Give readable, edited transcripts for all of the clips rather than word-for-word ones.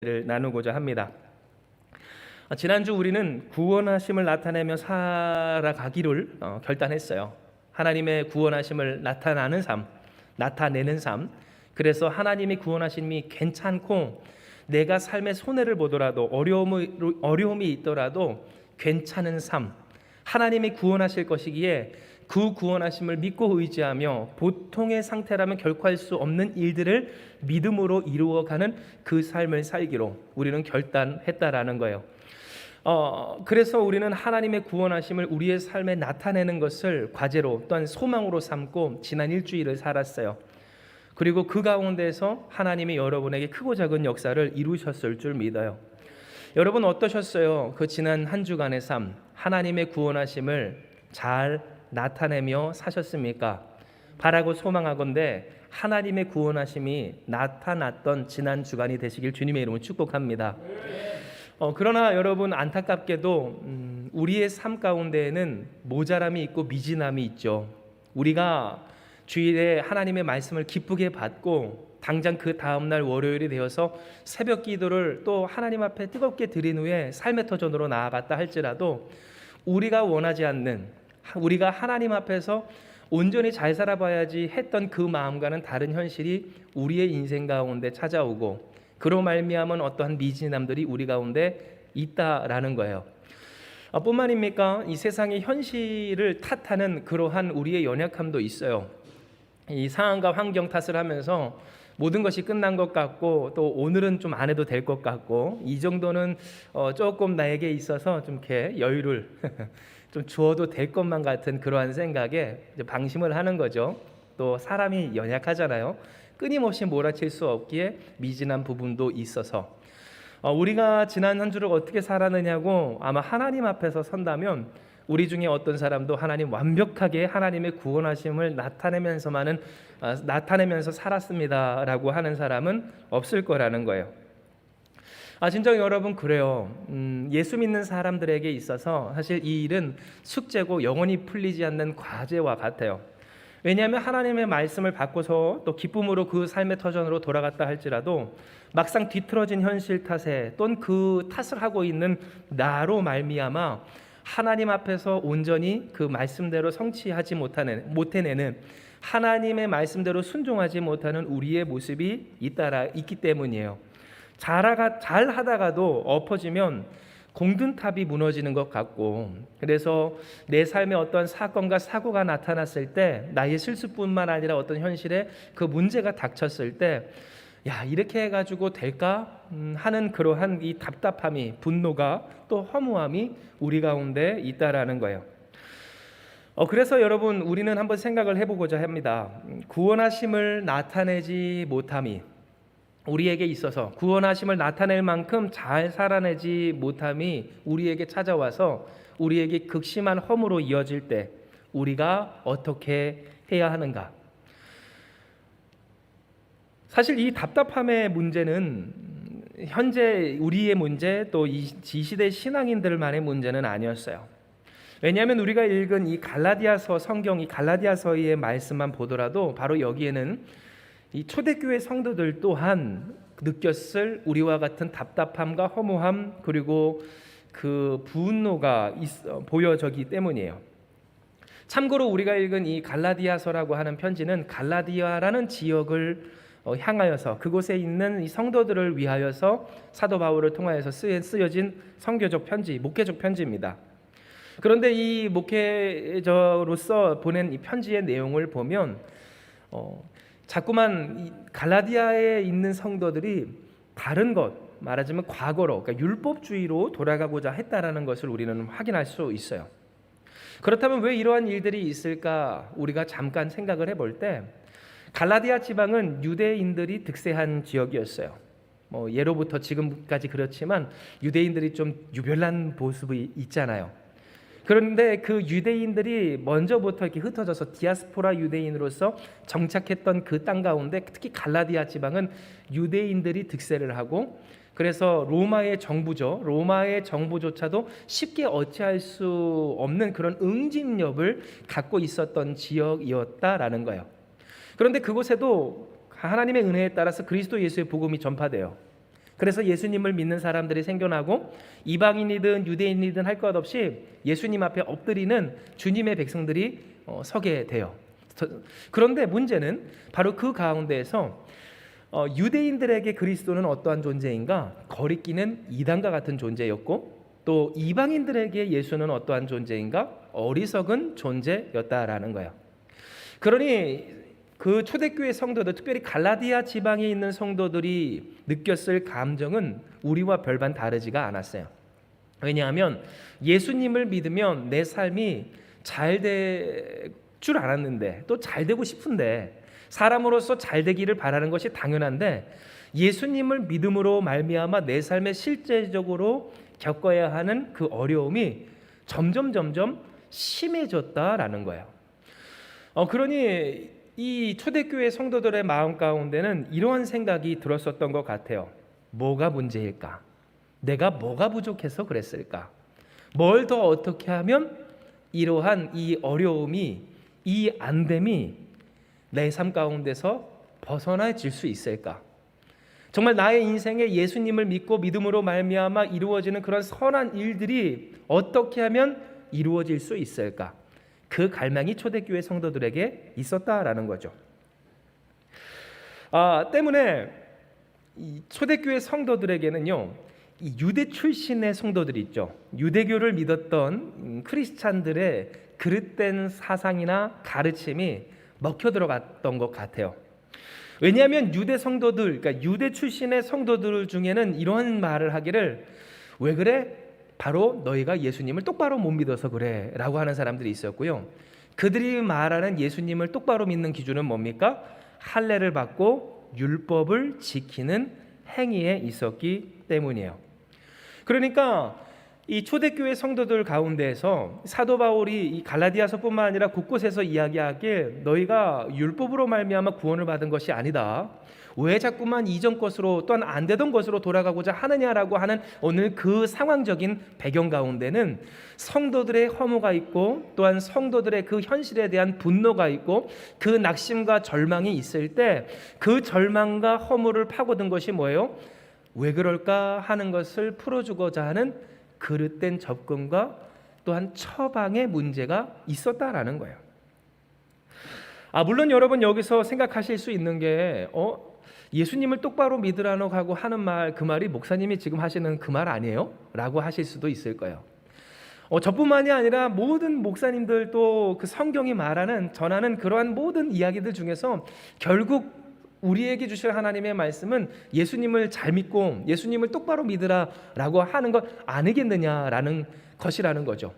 를 나누고자 합니다. 지난주 우리는 구원하심을 나타내며 살아가기를 결단했어요. 하나님의 구원하심을 나타내는 삶. 그래서 하나님이 구원하심이 괜찮고 내가 삶의 손해를 보더라도 어려움이 있더라도 괜찮은 삶. 하나님이 구원하실 것이기에 그 구원하심을 믿고 의지하며 보통의 상태라면 결코 할 수 없는 일들을 믿음으로 이루어가는 그 삶을 살기로 우리는 결단했다라는 거예요. 그래서 우리는 하나님의 구원하심을 우리의 삶에 나타내는 것을 과제로 또한 소망으로 삼고 지난 일주일을 살았어요. 그리고 그 가운데서 하나님이 여러분에게 크고 작은 역사를 이루셨을 줄 믿어요. 여러분 어떠셨어요? 그 지난 한 주간의 삶, 하나님의 구원하심을 잘 나타내며 사셨습니까? 바라고 소망하건대 하나님의 구원하심이 나타났던 지난 주간이 되시길 주님의 이름으로 축복합니다. 그러나 여러분 안타깝게도 우리의 삶 가운데에는 모자람이 있고 미진함이 있죠. 우리가 주일에 하나님의 말씀을 기쁘게 받고 당장 그 다음날 월요일이 되어서 새벽 기도를 또 하나님 앞에 뜨겁게 드린 후에 삶의 터전으로 나아갔다 할지라도 우리가 원하지 않는, 우리가 하나님 앞에서 온전히 잘 살아봐야지 했던 그 마음과는 다른 현실이 우리의 인생 가운데 찾아오고 그로 말미암은 어떠한 미진함들이 우리 가운데 있다라는 거예요. 뿐만입니까? 이 세상의 현실을 탓하는 그러한 우리의 연약함도 있어요. 이 상황과 환경 탓을 하면서 모든 것이 끝난 것 같고 또 오늘은 좀 안 해도 될 것 같고 이 정도는 조금 나에게 있어서 좀 이렇게 여유를 좀 주어도 될 것만 같은 그러한 생각에 방심을 하는 거죠. 또 사람이 연약하잖아요. 끊임없이 몰아칠 수 없기에 미진한 부분도 있어서 우리가 지난 한 주를 어떻게 살았느냐고 아마 하나님 앞에서 선다면 우리 중에 어떤 사람도 하나님 완벽하게 하나님의 구원하심을 나타내면서 살았습니다라고 하는 사람은 없을 거라는 거예요. 진정 여러분 그래요. 예수 믿는 사람들에게 있어서 사실 이 일은 숙제고 영원히 풀리지 않는 과제와 같아요. 왜냐하면 하나님의 말씀을 받고서 또 기쁨으로 그 삶의 터전으로 돌아갔다 할지라도 막상 뒤틀어진 현실 탓에 또는 그 탓을 하고 있는 나로 말미암아 하나님 앞에서 온전히 그 말씀대로 성취하지 못해내는 하나님의 말씀대로 순종하지 못하는 우리의 모습이 있기 때문이에요. 잘 하다가도 엎어지면 공든탑이 무너지는 것 같고, 그래서 내 삶에 어떤 사건과 사고가 나타났을 때 나의 실수뿐만 아니라 어떤 현실에 그 문제가 닥쳤을 때 이렇게 해가지고 될까 하는 그러한 이 답답함이, 분노가 또 허무함이 우리 가운데 있다라는 거예요. 그래서 여러분 우리는 한번 생각을 해보고자 합니다. 구원하심을 나타내지 못함이 우리에게 있어서 구원하심을 나타낼 만큼 잘 살아내지 못함이 우리에게 찾아와서 우리에게 극심한 허무로 이어질 때 우리가 어떻게 해야 하는가? 사실 이 답답함의 문제는 현재 우리의 문제 또 이 시대 신앙인들만의 문제는 아니었어요. 왜냐하면 우리가 읽은 이 갈라디아서 성경, 이 갈라디아서의 말씀만 보더라도 바로 여기에는 이 초대교회 성도들 또한 느꼈을 우리와 같은 답답함과 허무함 그리고 그 분노가 보여지기 때문이에요. 참고로 우리가 읽은 이 갈라디아서라고 하는 편지는 갈라디아라는 지역을 향하여서 그곳에 있는 이 성도들을 위하여서 사도 바울을 통하여서 쓰여진 선교적 편지, 목회적 편지입니다. 그런데 이 목회자로서 보낸 이 편지의 내용을 보면 자꾸만 이 갈라디아에 있는 성도들이 다른 것, 말하자면 과거로, 그러니까 율법주의로 돌아가고자 했다라는 것을 우리는 확인할 수 있어요. 그렇다면 왜 이러한 일들이 있을까? 우리가 잠깐 생각을 해볼 때 갈라디아 지방은 유대인들이 득세한 지역이었어요. 예로부터 지금까지 그렇지만 유대인들이 좀 유별난 모습이 있잖아요. 그런데 그 유대인들이 먼저부터 이렇게 흩어져서 디아스포라 유대인으로서 정착했던 그 땅 가운데 특히 갈라디아 지방은 유대인들이 득세를 하고 그래서 로마의 정부조차도 쉽게 어찌할 수 없는 그런 응집력을 갖고 있었던 지역이었다라는 거예요. 그런데 그곳에도 하나님의 은혜에 따라서 그리스도 예수의 복음이 전파돼요. 그래서 예수님을 믿는 사람들이 생겨나고 이방인이든 유대인이든 할 것 없이 예수님 앞에 엎드리는 주님의 백성들이 서게 돼요. 그런데 문제는 바로 그 가운데에서 유대인들에게 그리스도는 어떠한 존재인가? 거리끼는 이단과 같은 존재였고, 또 이방인들에게 예수는 어떠한 존재인가? 어리석은 존재였다라는 거예요. 그러니 그 초대교회 성도들, 특별히 갈라디아 지방에 있는 성도들이 느꼈을 감정은 우리와 별반 다르지가 않았어요. 왜냐하면 예수님을 믿으면 내 삶이 잘 될 줄 알았는데, 또 잘 되고 싶은데, 사람으로서 잘 되기를 바라는 것이 당연한데, 예수님을 믿음으로 말미암아 내 삶에 실제적으로 겪어야 하는 그 어려움이 점점 심해졌다라는 거예요. 그러니 이 초대교회 성도들의 마음 가운데는 이러한 생각이 들었었던 것 같아요. 뭐가 문제일까? 내가 뭐가 부족해서 그랬을까? 뭘 더 어떻게 하면 이러한 이 어려움이, 이 안됨이 내 삶 가운데서 벗어나질 수 있을까? 정말 나의 인생에 예수님을 믿고 믿음으로 말미암아 이루어지는 그런 선한 일들이 어떻게 하면 이루어질 수 있을까? 그 갈망이 초대교회 성도들에게 있었다라는 거죠. 때문에 이 초대교회 성도들에게는요, 이 유대 출신의 성도들이 있죠. 유대교를 믿었던 크리스찬들의 그릇된 사상이나 가르침이 먹혀 들어갔던 것 같아요. 왜냐하면 유대 성도들, 그러니까 유대 출신의 성도들 중에는 이런 말을 하기를, 왜 그래? 바로 너희가 예수님을 똑바로 못 믿어서 그래 라고 하는 사람들이 있었고요. 그들이 말하는 예수님을 똑바로 믿는 기준은 뭡니까? 할례를 받고 율법을 지키는 행위에 있었기 때문이에요. 그러니까 이 초대교회 성도들 가운데에서 사도 바울이 이 갈라디아서뿐만 아니라 곳곳에서 이야기하길, 너희가 율법으로 말미암아 구원을 받은 것이 아니다. 왜 자꾸만 이전 것으로, 또한 안 되던 것으로 돌아가고자 하느냐라고 하는 오늘 그 상황적인 배경 가운데는 성도들의 허무가 있고, 또한 성도들의 그 현실에 대한 분노가 있고, 그 낙심과 절망이 있을 때 그 절망과 허무를 파고든 것이 뭐예요? 왜 그럴까 하는 것을 풀어주고자 하는 그릇된 접근과 또한 처방의 문제가 있었다라는 거예요. 물론 여러분 여기서 생각하실 수 있는 게 예수님을 똑바로 믿으라고 하고 하는 말, 그 말이 목사님이 지금 하시는 그 말 아니에요? 라고 하실 수도 있을 거예요. 저뿐만이 아니라 모든 목사님들도 그 성경이 말하는, 전하는 그러한 모든 이야기들 중에서 결국 우리에게 주실 하나님의 말씀은 예수님을 잘 믿고 예수님을 똑바로 믿으라라고 하는 것 아니겠느냐라는 것이라는 거죠.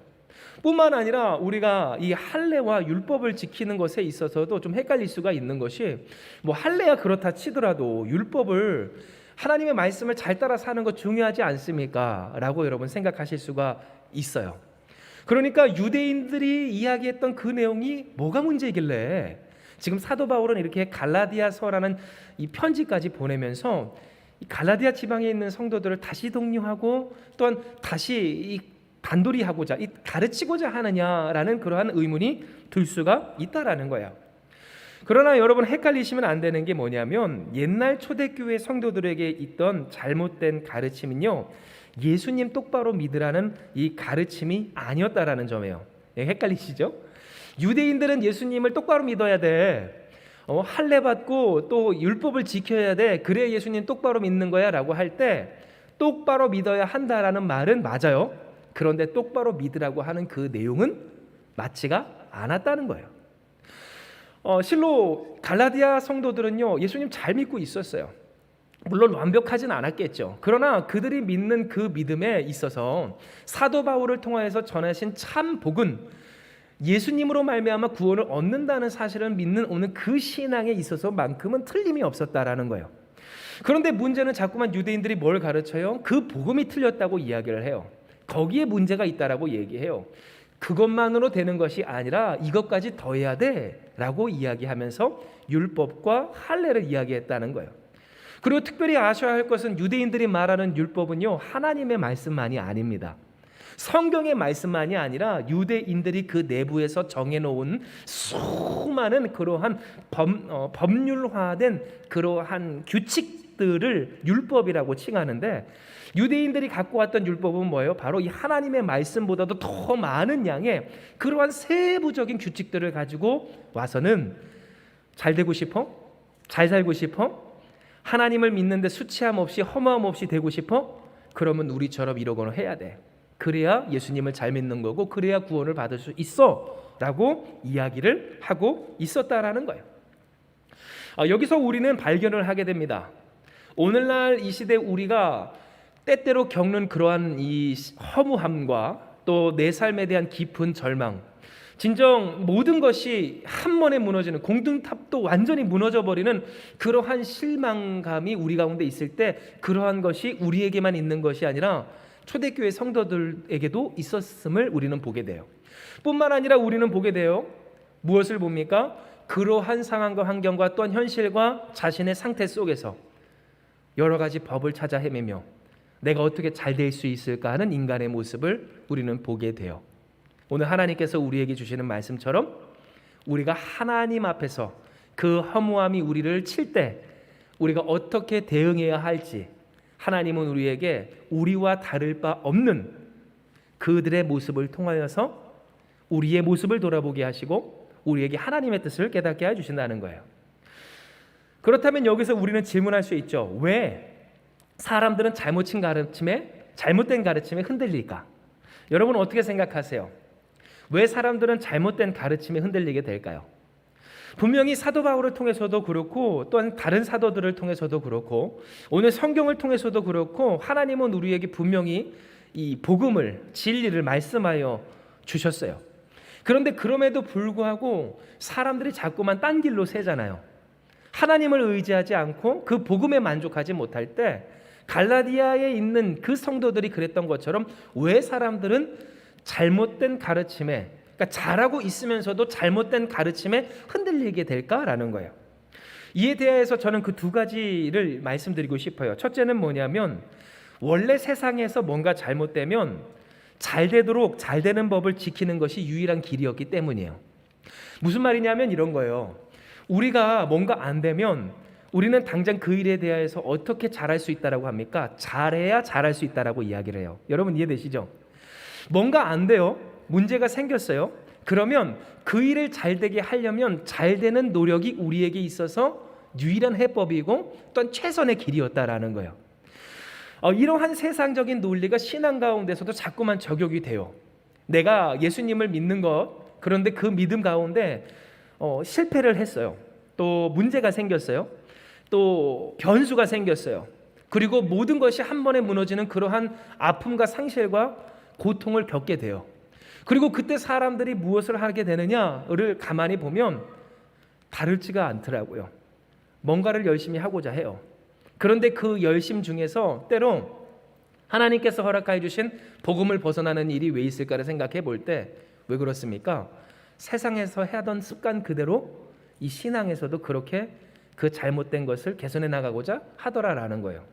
뿐만 아니라 우리가 이 할례와 율법을 지키는 것에 있어서도 좀 헷갈릴 수가 있는 것이, 할례야 그렇다 치더라도 율법을, 하나님의 말씀을 잘 따라 사는 것 중요하지 않습니까? 라고 여러분 생각하실 수가 있어요. 그러니까 유대인들이 이야기했던 그 내용이 뭐가 문제이길래 지금 사도 바울은 이렇게 갈라디아서라는 이 편지까지 보내면서 이 갈라디아 지방에 있는 성도들을 다시 독려하고 또한 다시 이 단돌이 하고자, 이 가르치고자 하느냐라는 그러한 의문이 들 수가 있다라는 거예요. 그러나 여러분 헷갈리시면 안 되는 게 뭐냐면, 옛날 초대교회 성도들에게 있던 잘못된 가르침은요, 예수님 똑바로 믿으라는 이 가르침이 아니었다라는 점이에요. 헷갈리시죠? 유대인들은 예수님을 똑바로 믿어야 돼. 할례 받고 또 율법을 지켜야 돼. 그래 예수님 똑바로 믿는 거야 라고 할 때 똑바로 믿어야 한다라는 말은 맞아요. 그런데 똑바로 믿으라고 하는 그 내용은 맞지가 않았다는 거예요. 실로 갈라디아 성도들은요, 예수님 잘 믿고 있었어요. 물론 완벽하진 않았겠죠. 그러나 그들이 믿는 그 믿음에 있어서 사도 바울을 통하여서 전하신 참 복은 예수님으로 말미암아 구원을 얻는다는 사실을 믿는 오늘 그 신앙에 있어서만큼은 틀림이 없었다라는 거예요. 그런데 문제는 자꾸만 유대인들이 뭘 가르쳐요? 그 복음이 틀렸다고 이야기를 해요. 거기에 문제가 있다라고 얘기해요. 그것만으로 되는 것이 아니라 이것까지 더해야 돼라고 이야기하면서 율법과 할례를 이야기했다는 거예요. 그리고 특별히 아셔야 할 것은 유대인들이 말하는 율법은요, 하나님의 말씀만이 아닙니다. 성경의 말씀만이 아니라 유대인들이 그 내부에서 정해놓은 수많은 그러한 법률화된 그러한 규칙 규칙들을 율법이라고 칭하는데, 유대인들이 갖고 왔던 율법은 뭐예요? 바로 이 하나님의 말씀보다도 더 많은 양의 그러한 세부적인 규칙들을 가지고 와서는 잘 되고 싶어? 잘 살고 싶어? 하나님을 믿는데 수치함 없이 허무함 없이 되고 싶어? 그러면 우리처럼 이러거나 해야 돼. 그래야 예수님을 잘 믿는 거고, 그래야 구원을 받을 수 있어 라고 이야기를 하고 있었다라는 거예요. 여기서 우리는 발견을 하게 됩니다. 오늘날 이 시대 우리가 때때로 겪는 그러한 이 허무함과 또 내 삶에 대한 깊은 절망, 진정 모든 것이 한 번에 무너지는, 공든탑도 완전히 무너져버리는 그러한 실망감이 우리 가운데 있을 때, 그러한 것이 우리에게만 있는 것이 아니라 초대교회 성도들에게도 있었음을 우리는 보게 돼요. 뿐만 아니라 우리는 보게 돼요. 무엇을 봅니까? 그러한 상황과 환경과 또한 현실과 자신의 상태 속에서 여러 가지 법을 찾아 헤매며 내가 어떻게 잘 될 수 있을까 하는 인간의 모습을 우리는 보게 돼요. 오늘 하나님께서 우리에게 주시는 말씀처럼 우리가 하나님 앞에서 그 허무함이 우리를 칠 때 우리가 어떻게 대응해야 할지, 하나님은 우리에게 우리와 다를 바 없는 그들의 모습을 통하여서 우리의 모습을 돌아보게 하시고 우리에게 하나님의 뜻을 깨닫게 해주신다는 거예요. 그렇다면 여기서 우리는 질문할 수 있죠. 왜 사람들은 잘못된 가르침에 흔들릴까? 여러분은 어떻게 생각하세요? 왜 사람들은 잘못된 가르침에 흔들리게 될까요? 분명히 사도 바울을 통해서도 그렇고 또한 다른 사도들을 통해서도 그렇고 오늘 성경을 통해서도 그렇고 하나님은 우리에게 분명히 이 복음을, 진리를 말씀하여 주셨어요. 그런데 그럼에도 불구하고 사람들이 자꾸만 딴 길로 새잖아요. 하나님을 의지하지 않고 그 복음에 만족하지 못할 때 갈라디아에 있는 그 성도들이 그랬던 것처럼 왜 사람들은 잘못된 가르침에, 그러니까 잘하고 있으면서도 잘못된 가르침에 흔들리게 될까라는 거예요. 이에 대해서 저는 그 두 가지를 말씀드리고 싶어요. 첫째는 뭐냐면 원래 세상에서 뭔가 잘못되면 잘 되도록 잘 되는 법을 지키는 것이 유일한 길이었기 때문이에요. 무슨 말이냐면 이런 거예요. 우리가 뭔가 안 되면 우리는 당장 그 일에 대해서 어떻게 잘할 수 있다라고 합니까? 잘해야 잘할 수 있다라고 이야기를 해요. 여러분 이해되시죠? 뭔가 안 돼요. 문제가 생겼어요. 그러면 그 일을 잘 되게 하려면 잘 되는 노력이 우리에게 있어서 유일한 해법이고 또한 최선의 길이었다라는 거예요. 이러한 세상적인 논리가 신앙 가운데서도 자꾸만 적용이 돼요. 내가 예수님을 믿는 것, 그런데 그 믿음 가운데 실패를 했어요. 또 문제가 생겼어요. 또 변수가 생겼어요. 그리고 모든 것이 한 번에 무너지는 그러한 아픔과 상실과 고통을 겪게 돼요. 그리고 그때 사람들이 무엇을 하게 되느냐를 가만히 보면 다르지가 않더라고요. 뭔가를 열심히 하고자 해요. 그런데 그 열심 중에서 때로 하나님께서 허락하여 주신 복음을 벗어나는 일이 왜 있을까를 생각해 볼 때 왜 그렇습니까? 세상에서 하던 습관 그대로 이 신앙에서도 그렇게 그 잘못된 것을 개선해 나가고자 하더라라는 거예요.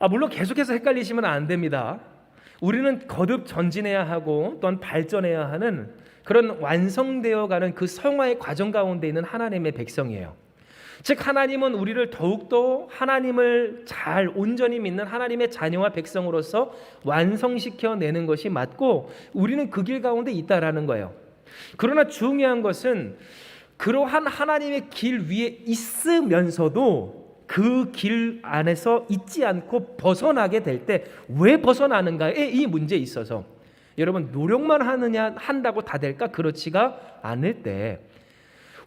물론 계속해서 헷갈리시면 안 됩니다. 우리는 거듭 전진해야 하고 또한 발전해야 하는 그런 완성되어가는 그 성화의 과정 가운데 있는 하나님의 백성이에요. 즉 하나님은 우리를 더욱더 하나님을 잘 온전히 믿는 하나님의 자녀와 백성으로서 완성시켜내는 것이 맞고 우리는 그 길 가운데 있다라는 거예요. 그러나 중요한 것은 그러한 하나님의 길 위에 있으면서도 그 길 안에서 있지 않고 벗어나게 될 때 왜 벗어나는가에 이 문제에 있어서 여러분 노력만 한다고 다 될까? 그렇지가 않을 때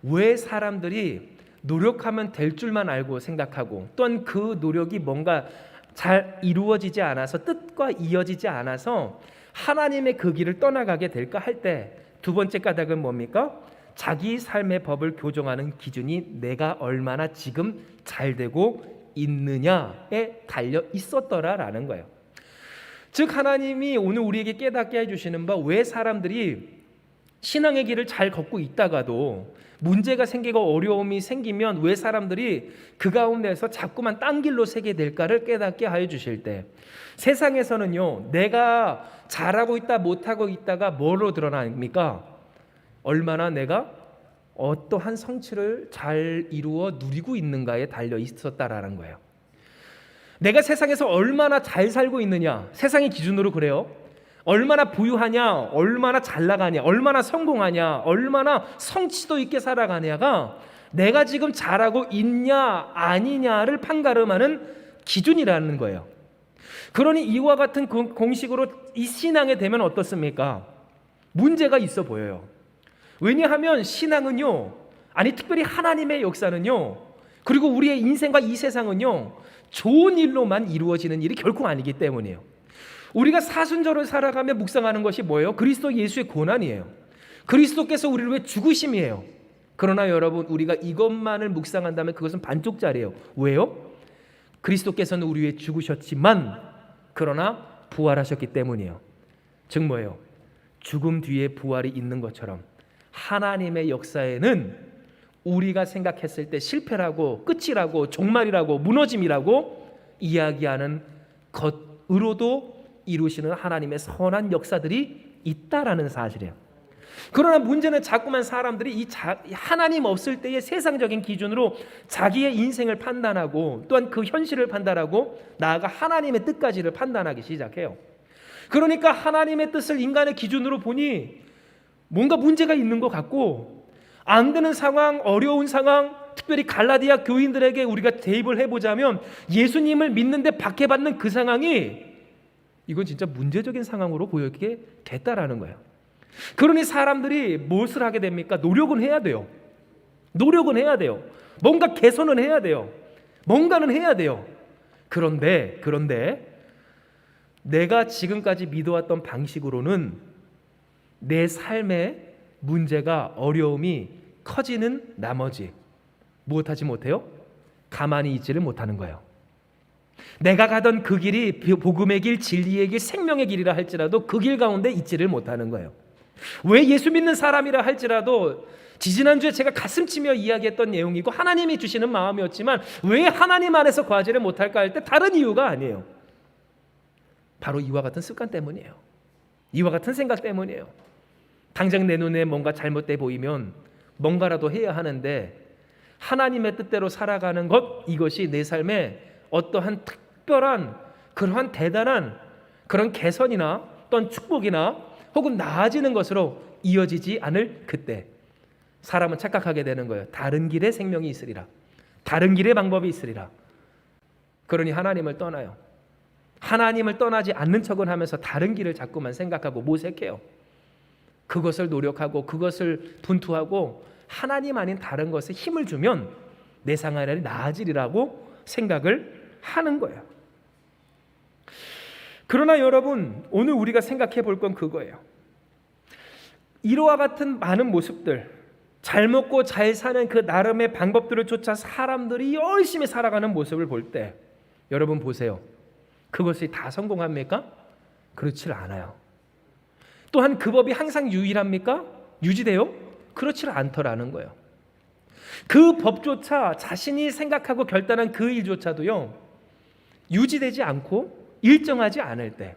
왜 사람들이 노력하면 될 줄만 알고 생각하고 또한 그 노력이 뭔가 잘 이루어지지 않아서 뜻과 이어지지 않아서 하나님의 그 길을 떠나가게 될까 할 때 두 번째 까닭은 뭡니까? 자기 삶의 법을 교정하는 기준이 내가 얼마나 지금 잘 되고 있느냐에 달려 있었더라라는 거예요. 즉 하나님이 오늘 우리에게 깨닫게 해주시는 바 왜 사람들이 신앙의 길을 잘 걷고 있다가도 문제가 생기고 어려움이 생기면 왜 사람들이 그 가운데서 자꾸만 딴 길로 새게 될까를 깨닫게 하여 주실 때 세상에서는요 내가 잘하고 있다 못하고 있다가 뭐로 드러납니까? 얼마나 내가 어떠한 성취를 잘 이루어 누리고 있는가에 달려 있었다라는 거예요. 내가 세상에서 얼마나 잘 살고 있느냐, 세상의 기준으로 그래요. 얼마나 부유하냐, 얼마나 잘 나가냐, 얼마나 성공하냐, 얼마나 성취도 있게 살아가냐가 내가 지금 잘하고 있냐 아니냐를 판가름하는 기준이라는 거예요. 그러니 이와 같은 공식으로 이 신앙에 되면 어떻습니까? 문제가 있어 보여요. 왜냐하면 신앙은요, 아니 특별히 하나님의 역사는요, 그리고 우리의 인생과 이 세상은요, 좋은 일로만 이루어지는 일이 결코 아니기 때문이에요. 우리가 사순절을 살아가며 묵상하는 것이 뭐예요? 그리스도 예수의 고난이에요. 그리스도께서 우리를 위해 죽으심이에요. 그러나 여러분, 우리가 이것만을 묵상한다면 그것은 반쪽짜리예요. 왜요? 그리스도께서는 우리 위해 죽으셨지만 그러나 부활하셨기 때문이에요. 즉 뭐예요? 죽음 뒤에 부활이 있는 것처럼 하나님의 역사에는 우리가 생각했을 때 실패라고, 끝이라고, 종말이라고, 무너짐이라고 이야기하는 것으로도 이루시는 하나님의 선한 역사들이 있다라는 사실이에요. 그러나 문제는 자꾸만 사람들이 이 하나님 없을 때의 세상적인 기준으로 자기의 인생을 판단하고 또한 그 현실을 판단하고 나아가 하나님의 뜻까지를 판단하기 시작해요. 그러니까 하나님의 뜻을 인간의 기준으로 보니 뭔가 문제가 있는 것 같고, 안 되는 상황, 어려운 상황, 특별히 갈라디아 교인들에게 우리가 대입을 해보자면 예수님을 믿는데 박해받는 그 상황이 이건 진짜 문제적인 상황으로 보이게 됐다라는 거예요. 그러니 사람들이 무엇을 하게 됩니까? 노력은 해야 돼요. 노력은 해야 돼요. 뭔가 개선은 해야 돼요. 뭔가는 해야 돼요. 그런데 내가 지금까지 믿어왔던 방식으로는 내 삶의 문제가, 어려움이 커지는 나머지 무엇하지 못해요? 가만히 있지를 못하는 거예요. 내가 가던 그 길이 복음의 길, 진리의 길, 생명의 길이라 할지라도 그 길 가운데 있지를 못하는 거예요. 왜 예수 믿는 사람이라 할지라도 지지난주에 제가 가슴치며 이야기했던 내용이고 하나님이 주시는 마음이었지만 왜 하나님 안에서 거하지를 못할까 할 때 다른 이유가 아니에요. 바로 이와 같은 습관 때문이에요. 이와 같은 생각 때문이에요. 당장 내 눈에 뭔가 잘못돼 보이면 뭔가라도 해야 하는데 하나님의 뜻대로 살아가는 것, 이것이 내 삶에 어떠한 특별한 그러한 대단한 그런 개선이나 또는 축복이나 혹은 나아지는 것으로 이어지지 않을 그때 사람은 착각하게 되는 거예요. 다른 길에 생명이 있으리라. 다른 길에 방법이 있으리라. 그러니 하나님을 떠나요. 하나님을 떠나지 않는 척은 하면서 다른 길을 자꾸만 생각하고 모색해요. 그것을 노력하고 그것을 분투하고 하나님 아닌 다른 것에 힘을 주면 내 생활이 나아지리라고 생각을 하는 거예요. 그러나 여러분, 오늘 우리가 생각해 볼 건 그거예요. 이와 같은 많은 모습들, 잘 먹고 잘 사는 그 나름의 방법들을 쫓아 사람들이 열심히 살아가는 모습을 볼 때 여러분 보세요. 그것이 다 성공합니까? 그렇지 않아요. 또한 그 법이 항상 유일합니까? 유지돼요? 그렇지 않더라는 거예요. 그 법조차 자신이 생각하고 결단한 그 일조차도요, 유지되지 않고 일정하지 않을 때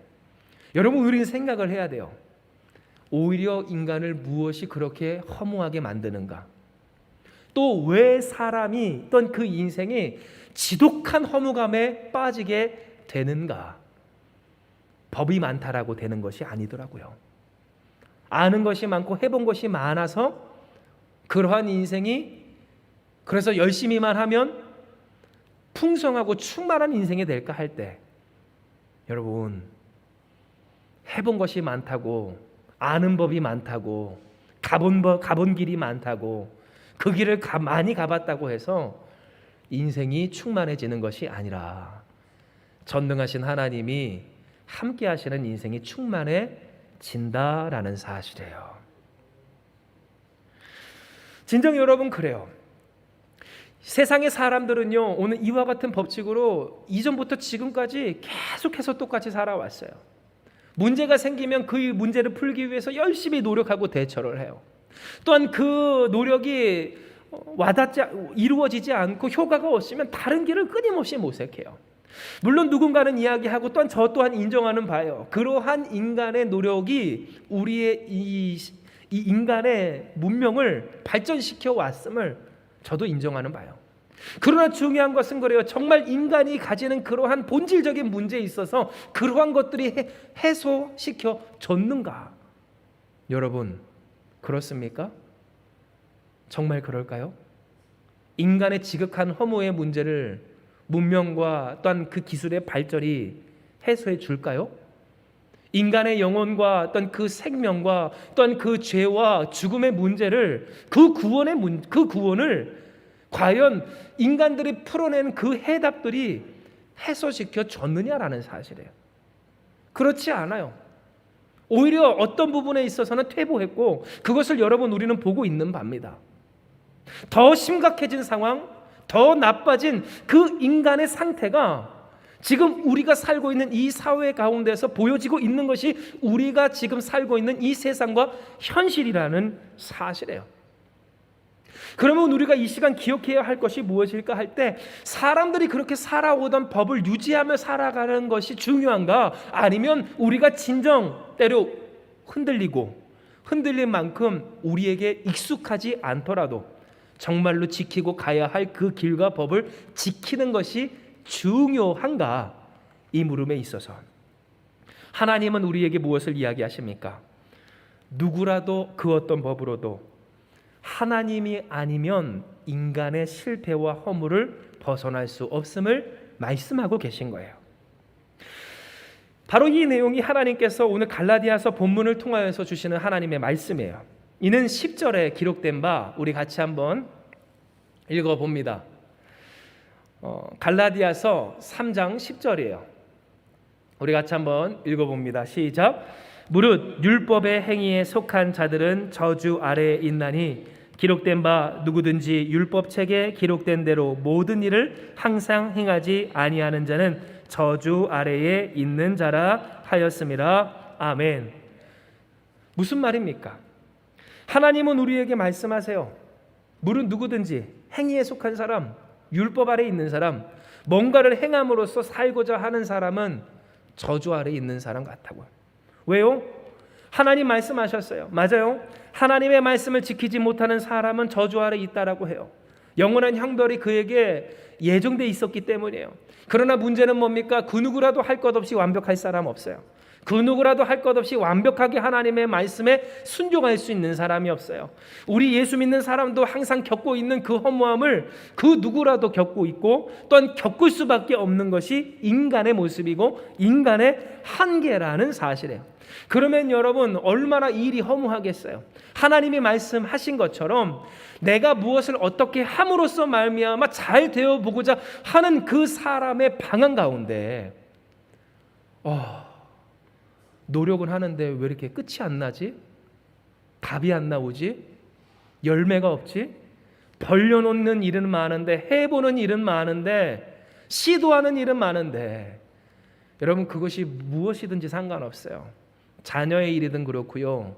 여러분, 우리는 생각을 해야 돼요. 오히려 인간을 무엇이 그렇게 허무하게 만드는가? 또 왜 사람이 어떤 그 인생이 지독한 허무감에 빠지게 되는가? 법이 많다라고 되는 것이 아니더라고요. 아는 것이 많고 해본 것이 많아서 그러한 인생이, 그래서 열심히만 하면 풍성하고 충만한 인생이 될까 할 때 여러분, 해본 것이 많다고, 아는 법이 많다고, 가본 길이 많다고, 그 길을 많이 가봤다고 해서 인생이 충만해지는 것이 아니라 전능하신 하나님이 함께 하시는 인생이 충만해진다라는 사실이에요. 진정 여러분, 그래요. 세상의 사람들은요, 오늘 이와 같은 법칙으로 이전부터 지금까지 계속해서 똑같이 살아왔어요. 문제가 생기면 그 문제를 풀기 위해서 열심히 노력하고 대처를 해요. 또한 그 노력이 이루어지지 않고 효과가 없으면 다른 길을 끊임없이 모색해요. 물론 누군가는 이야기하고 또한 저 또한 인정하는 바예요. 그러한 인간의 노력이 우리의 이 인간의 문명을 발전시켜 왔음을 저도 인정하는 바예요. 그러나 중요한 것은 그래요. 정말 인간이 가지는 그러한 본질적인 문제에 있어서 그러한 것들이 해소시켜 졌는가? 여러분, 그렇습니까? 정말 그럴까요? 인간의 지극한 허무의 문제를 문명과 또한 그 기술의 발전이 해소해 줄까요? 인간의 영혼과 어떤 그 생명과 또한 그 죄와 죽음의 문제를 그 구원을 과연 인간들이 풀어낸 그 해답들이 해소시켜 줬느냐라는 사실이에요. 그렇지 않아요. 오히려 어떤 부분에 있어서는 퇴보했고 그것을 여러분 우리는 보고 있는 바입니다. 더 심각해진 상황, 더 나빠진 그 인간의 상태가 지금 우리가 살고 있는 이 사회 가운데서 보여지고 있는 것이 우리가 지금 살고 있는 이 세상과 현실이라는 사실이에요. 그러면 우리가 이 시간 기억해야 할 것이 무엇일까 할 때 사람들이 그렇게 살아오던 법을 유지하며 살아가는 것이 중요한가? 아니면 우리가 진정 때로 흔들린 만큼 우리에게 익숙하지 않더라도 정말로 지키고 가야 할 그 길과 법을 지키는 것이 중요한가? 이 물음에 있어서 하나님은 우리에게 무엇을 이야기하십니까? 누구라도 그 어떤 법으로도 하나님이 아니면 인간의 실패와 허물을 벗어날 수 없음을 말씀하고 계신 거예요. 바로 이 내용이 하나님께서 오늘 갈라디아서 본문을 통하여서 주시는 하나님의 말씀이에요. 이는 10절에 기록된 바 우리 같이 한번 읽어봅니다. 갈라디아서 3장 10절이에요. 우리 같이 한번 읽어봅니다. 시작. 무릇 율법의 행위에 속한 자들은 저주 아래에 있나니 기록된 바 누구든지 율법책에 기록된 대로 모든 일을 항상 행하지 아니하는 자는 저주 아래에 있는 자라 하였음이라. 아멘. 무슨 말입니까? 하나님은 우리에게 말씀하세요. 무릇 누구든지 행위에 속한 사람, 율법 아래에 있는 사람, 뭔가를 행함으로써 살고자 하는 사람은 저주 아래에 있는 사람 같다고요. 왜요? 하나님 말씀하셨어요. 맞아요. 하나님의 말씀을 지키지 못하는 사람은 저주 아래에 있다라고 해요. 영원한 형벌이 그에게 예정돼 있었기 때문이에요. 그러나 문제는 뭡니까? 그 누구라도 할 것 없이 완벽할 사람 없어요. 그 누구라도 할 것 없이 완벽하게 하나님의 말씀에 순종할 수 있는 사람이 없어요. 우리 예수 믿는 사람도 항상 겪고 있는 그 허무함을 그 누구라도 겪고 있고 또한 겪을 수밖에 없는 것이 인간의 모습이고 인간의 한계라는 사실이에요. 그러면 여러분 얼마나 일이 허무하겠어요. 하나님이 말씀하신 것처럼 내가 무엇을 어떻게 함으로써 말미암아 잘 되어 보고자 하는 그 사람의 방향 가운데 노력은 하는데 왜 이렇게 끝이 안 나지? 답이 안 나오지? 열매가 없지? 벌려놓는 일은 많은데 해보는 일은 많은데 시도하는 일은 많은데 여러분 그것이 무엇이든지 상관없어요. 자녀의 일이든 그렇고요.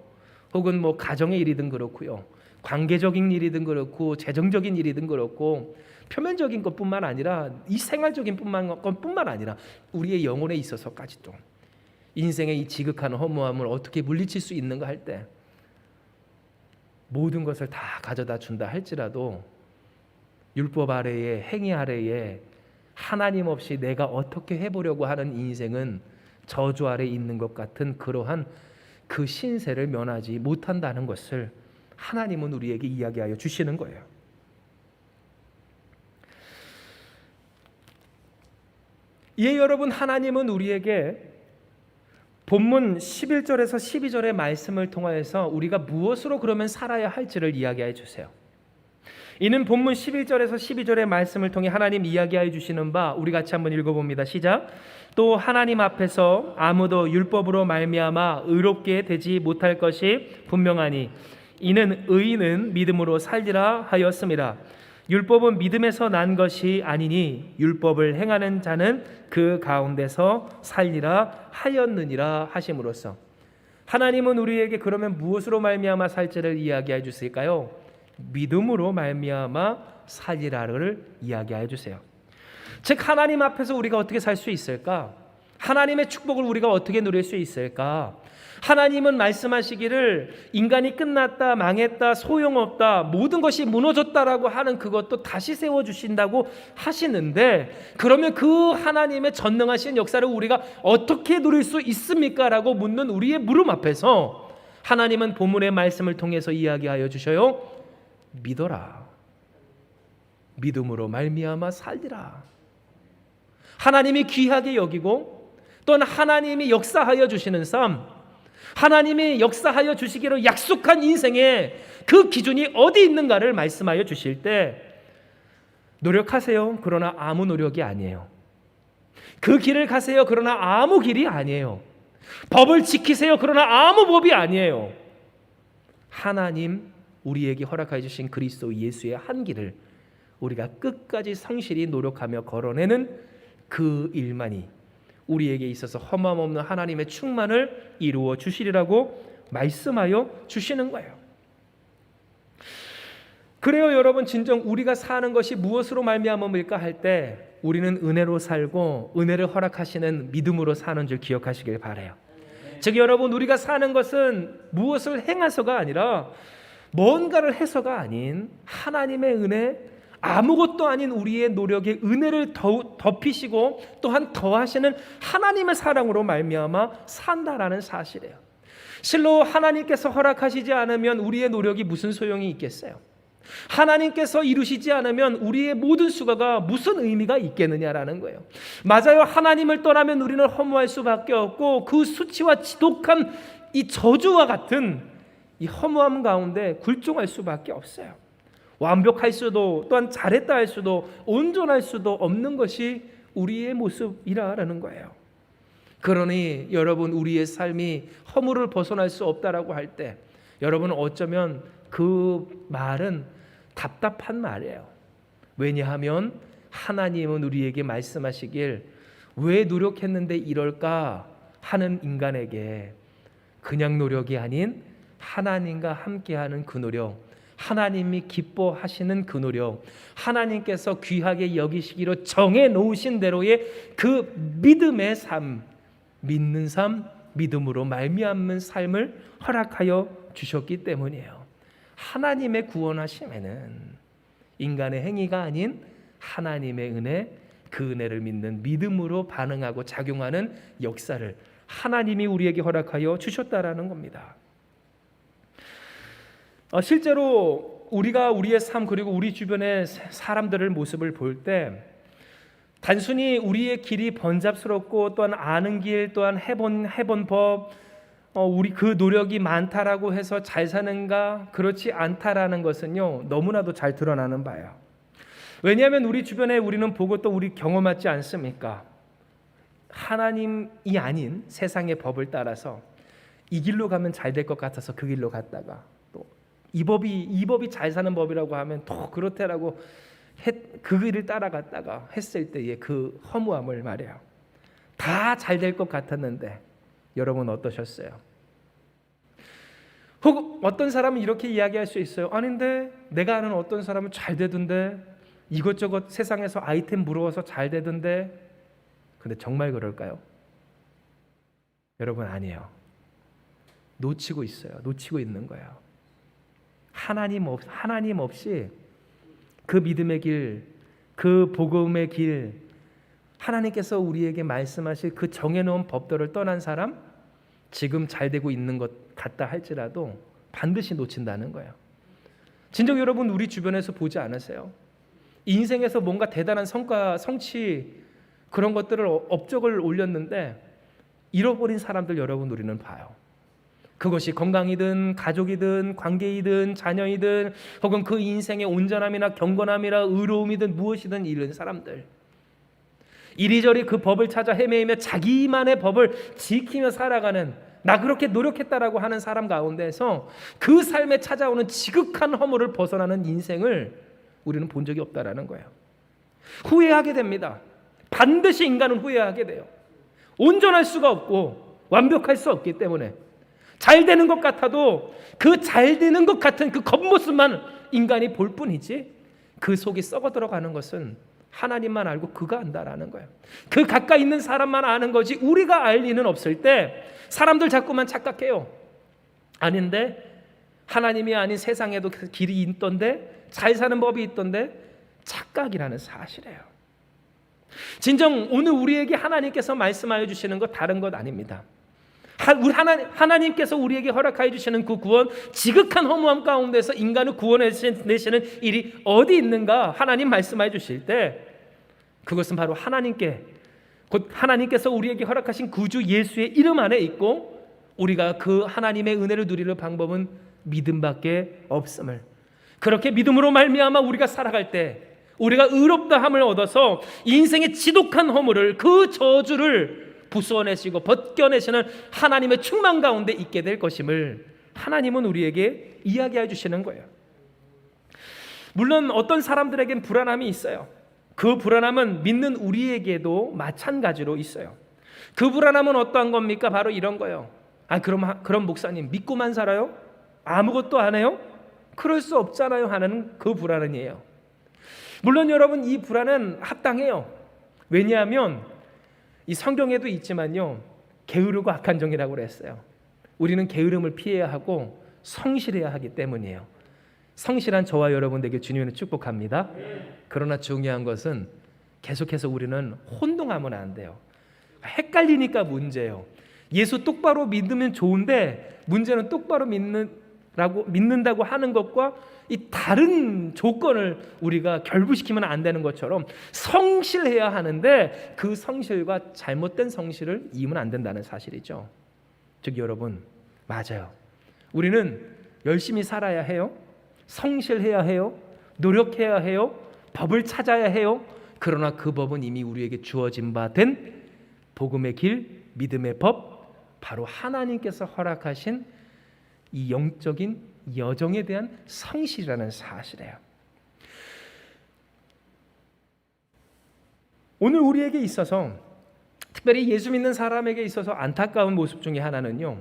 혹은 뭐 가정의 일이든 그렇고요. 관계적인 일이든 그렇고 재정적인 일이든 그렇고 표면적인 것뿐만 아니라 이 생활적인 것뿐만 아니라 우리의 영혼에 있어서까지도 인생의 이 지극한 허무함을 어떻게 물리칠 수 있는가 할 때 모든 것을 다 가져다 준다 할지라도 율법 아래에 행위 아래에 하나님 없이 내가 어떻게 해보려고 하는 인생은 저주 아래에 있는 것 같은 그러한 그 신세를 면하지 못한다는 것을 하나님은 우리에게 이야기하여 주시는 거예요. 이에 여러분 하나님은 우리에게 본문 11절에서 12절의 말씀을 통하여서 우리가 무엇으로 그러면 살아야 할지를 이야기해 주세요. 이는 본문 11절에서 12절의 말씀을 통해 하나님 이야기해 주시는 바 우리 같이 한번 읽어봅니다. 시작. 또 하나님 앞에서 아무도 율법으로 말미암아 의롭게 되지 못할 것이 분명하니 이는 의인은 믿음으로 살리라 하였습니다. 율법은 믿음에서 난 것이 아니니 율법을 행하는 자는 그 가운데서 살리라 하였느니라 하심으로써 하나님은 우리에게 그러면 무엇으로 말미암아 살지를 이야기해 주실까요? 믿음으로 말미암아 살리라를 이야기해 주세요. 즉 하나님 앞에서 우리가 어떻게 살 수 있을까? 하나님의 축복을 우리가 어떻게 누릴 수 있을까? 하나님은 말씀하시기를 인간이 끝났다, 망했다, 소용없다, 모든 것이 무너졌다라고 하는 그것도 다시 세워주신다고 하시는데, 그러면 그 하나님의 전능하신 역사를 우리가 어떻게 누릴 수 있습니까? 라고 묻는 우리의 물음 앞에서 하나님은 본문의 말씀을 통해서 이야기하여 주셔요. 믿어라. 믿음으로 말미암아 살리라. 하나님이 귀하게 여기고 또한 하나님이 역사하여 주시는 삶, 하나님이 역사하여 주시기로 약속한 인생의 그 기준이 어디 있는가를 말씀하여 주실 때, 노력하세요. 그러나 아무 노력이 아니에요. 그 길을 가세요. 그러나 아무 길이 아니에요. 법을 지키세요. 그러나 아무 법이 아니에요. 하나님 우리에게 허락하여 주신 그리스도 예수의 한 길을 우리가 끝까지 성실히 노력하며 걸어내는 그 일만이 우리에게 있어서 험함 없는 하나님의 충만을 이루어 주시리라고 말씀하여 주시는 거예요. 그래요, 여러분, 진정 우리가 사는 것이 무엇으로 말미암음일까 할 때 우리는 은혜로 살고 은혜를 허락하시는 믿음으로 사는 줄 기억하시길 바라요. 즉 여러분, 우리가 사는 것은 무엇을 행해서가 아니라 뭔가를 해서가 아닌 하나님의 은혜, 아무것도 아닌 우리의 노력의 은혜를 덮이시고 또한 더하시는 하나님의 사랑으로 말미암아 산다라는 사실이에요. 실로 하나님께서 허락하시지 않으면 우리의 노력이 무슨 소용이 있겠어요? 하나님께서 이루시지 않으면 우리의 모든 수고가 무슨 의미가 있겠느냐라는 거예요. 맞아요. 하나님을 떠나면 우리는 허무할 수밖에 없고 그 수치와 지독한 이 저주와 같은 이 허무함 가운데 굴종할 수밖에 없어요. 완벽할 수도 또한 잘했다 할 수도 온전할 수도 없는 것이 우리의 모습이라는 거예요. 그러니 여러분, 우리의 삶이 허물을 벗어날 수 없다라고 할 때 여러분은 어쩌면 그 말은 답답한 말이에요. 왜냐하면 하나님은 우리에게 말씀하시길 왜 노력했는데 이럴까 하는 인간에게 그냥 노력이 아닌 하나님과 함께하는 그 노력, 하나님이 기뻐하시는 그 노력, 하나님께서 귀하게 여기시기로 정해 놓으신 대로의 그 믿음의 삶, 믿는 삶, 믿음으로 말미암는 삶을 허락하여 주셨기 때문이에요. 하나님의 구원하심에는 인간의 행위가 아닌 하나님의 은혜, 그 은혜를 믿는 믿음으로 반응하고 작용하는 역사를 하나님이 우리에게 허락하여 주셨다라는 겁니다. 실제로 우리가 우리의 삶 그리고 우리 주변의 사람들의 모습을 볼 때 단순히 우리의 길이 번잡스럽고 또한 아는 길 또한 해본 법 우리 그 노력이 많다라고 해서 잘 사는가 그렇지 않다라는 것은요 너무나도 잘 드러나는 바예요. 왜냐하면 우리 주변에 우리는 보고 또 우리 경험하지 않습니까? 하나님이 아닌 세상의 법을 따라서 이 길로 가면 잘 될 것 같아서 그 길로 갔다가 또 이 법이 잘 사는 법이라고 하면 또 그렇다라고 그 길을 따라갔다가 했을 때의 그 허무함을 말해요. 다 잘 될 것 같았는데 여러분 어떠셨어요? 혹 어떤 사람은 이렇게 이야기할 수 있어요. 아닌데 내가 아는 어떤 사람은 잘 되던데 이것저것 세상에서 아이템 부러워서 잘 되던데. 근데 정말 그럴까요? 여러분 아니에요. 놓치고 있어요. 놓치고 있는 거예요. 하나님 없이 그 믿음의 길, 그 복음의 길, 하나님께서 우리에게 말씀하실 그 정해놓은 법도를 떠난 사람 지금 잘 되고 있는 것 같다 할지라도 반드시 놓친다는 거예요. 진정 여러분 우리 주변에서 보지 않으세요? 인생에서 뭔가 대단한 성과, 성취 그런 것들을 업적을 올렸는데 잃어버린 사람들 여러분 우리는 봐요. 그것이 건강이든 가족이든 관계이든 자녀이든 혹은 그 인생의 온전함이나 경건함이나 의로움이든 무엇이든 잃은 사람들, 이리저리 그 법을 찾아 헤매이며 자기만의 법을 지키며 살아가는 나 그렇게 노력했다라고 하는 사람 가운데서 그 삶에 찾아오는 지극한 허물을 벗어나는 인생을 우리는 본 적이 없다라는 거예요. 후회하게 됩니다. 반드시 인간은 후회하게 돼요. 온전할 수가 없고 완벽할 수 없기 때문에 잘 되는 것 같아도 그 잘 되는 것 같은 그 겉모습만 인간이 볼 뿐이지 그 속이 썩어 들어가는 것은 하나님만 알고 그가 안다라는 거예요. 그 가까이 있는 사람만 아는 거지 우리가 알 리는 없을 때 사람들 자꾸만 착각해요. 아닌데 하나님이 아닌 세상에도 길이 있던데, 잘 사는 법이 있던데, 착각이라는 사실이에요. 진정 오늘 우리에게 하나님께서 말씀하여 주시는 것 다른 것 아닙니다. 하나님께서 우리에게 허락하여 주시는 그 구원, 지극한 허무함 가운데서 인간을 구원해내시는 일이 어디 있는가 하나님 말씀하여 주실 때, 그것은 바로 하나님께, 곧 하나님께서 우리에게 허락하신 구주 예수의 이름 안에 있고, 우리가 그 하나님의 은혜를 누리는 방법은 믿음밖에 없음을, 그렇게 믿음으로 말미암아 우리가 살아갈 때 우리가 의롭다함을 얻어서 인생의 지독한 허물을, 그 저주를 부수어내시고 벗겨내시는 하나님의 충만 가운데 있게 될 것임을 하나님은 우리에게 이야기해 주시는 거예요. 물론 어떤 사람들에겐 불안함이 있어요. 그 불안함은 믿는 우리에게도 마찬가지로 있어요. 그 불안함은 어떠한 겁니까? 바로 이런 거예요. 그럼 목사님 믿고만 살아요? 아무것도 안 해요? 그럴 수 없잖아요 하는 그 불안이에요. 물론 여러분, 이 불안은 합당해요. 왜냐하면 이 성경에도 있지만요, 게으르고 악한 종이라고 그랬어요. 우리는 게으름을 피해야 하고 성실해야 하기 때문이에요. 성실한 저와 여러분 되길 주님은 축복합니다. 그러나 중요한 것은 계속해서 우리는 혼동하면 안 돼요. 헷갈리니까 문제예요. 예수 똑바로 믿으면 좋은데 문제는 똑바로 믿는다고 하는 것과 이 다른 조건을 우리가 결부시키면 안 되는 것처럼 성실해야 하는데 그 성실과 잘못된 성실을 이으면 안 된다는 사실이죠. 즉 여러분, 맞아요. 우리는 열심히 살아야 해요. 성실해야 해요. 노력해야 해요. 법을 찾아야 해요. 그러나 그 법은 이미 우리에게 주어진 바 된 복음의 길, 믿음의 법, 바로 하나님께서 허락하신 이 영적인 여정에 대한 성실이라는 사실이에요. 오늘 우리에게 있어서, 특별히 예수 믿는 사람에게 있어서 안타까운 모습 중에 하나는요,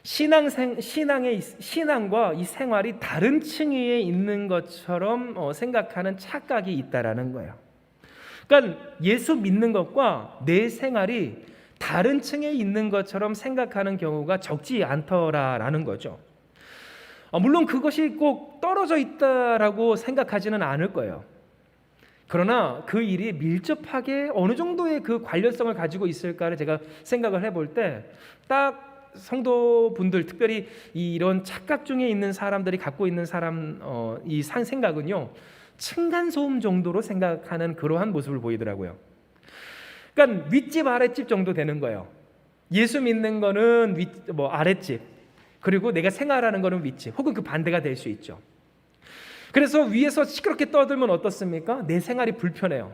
신앙과 이 생활이 다른 층위에 있는 것처럼 생각하는 착각이 있다라는 거예요. 그러니까 예수 믿는 것과 내 생활이 다른 층에 있는 것처럼 생각하는 경우가 적지 않더라라는 거죠. 물론 그것이 꼭 떨어져 있다라고 생각하지는 않을 거예요. 그러나 그 일이 밀접하게 어느 정도의 그 관련성을 가지고 있을까를 제가 생각을 해볼 때, 딱 성도분들, 특별히 이런 착각 중에 있는 사람들이 갖고 있는 이 생각은요, 층간소음 정도로 생각하는 그러한 모습을 보이더라고요. 그러니까 윗집 아랫집 정도 되는 거예요. 예수 믿는 거는 아랫집, 그리고 내가 생활하는 거는 윗집, 혹은 그 반대가 될 수 있죠. 그래서 위에서 시끄럽게 떠들면 어떻습니까? 내 생활이 불편해요.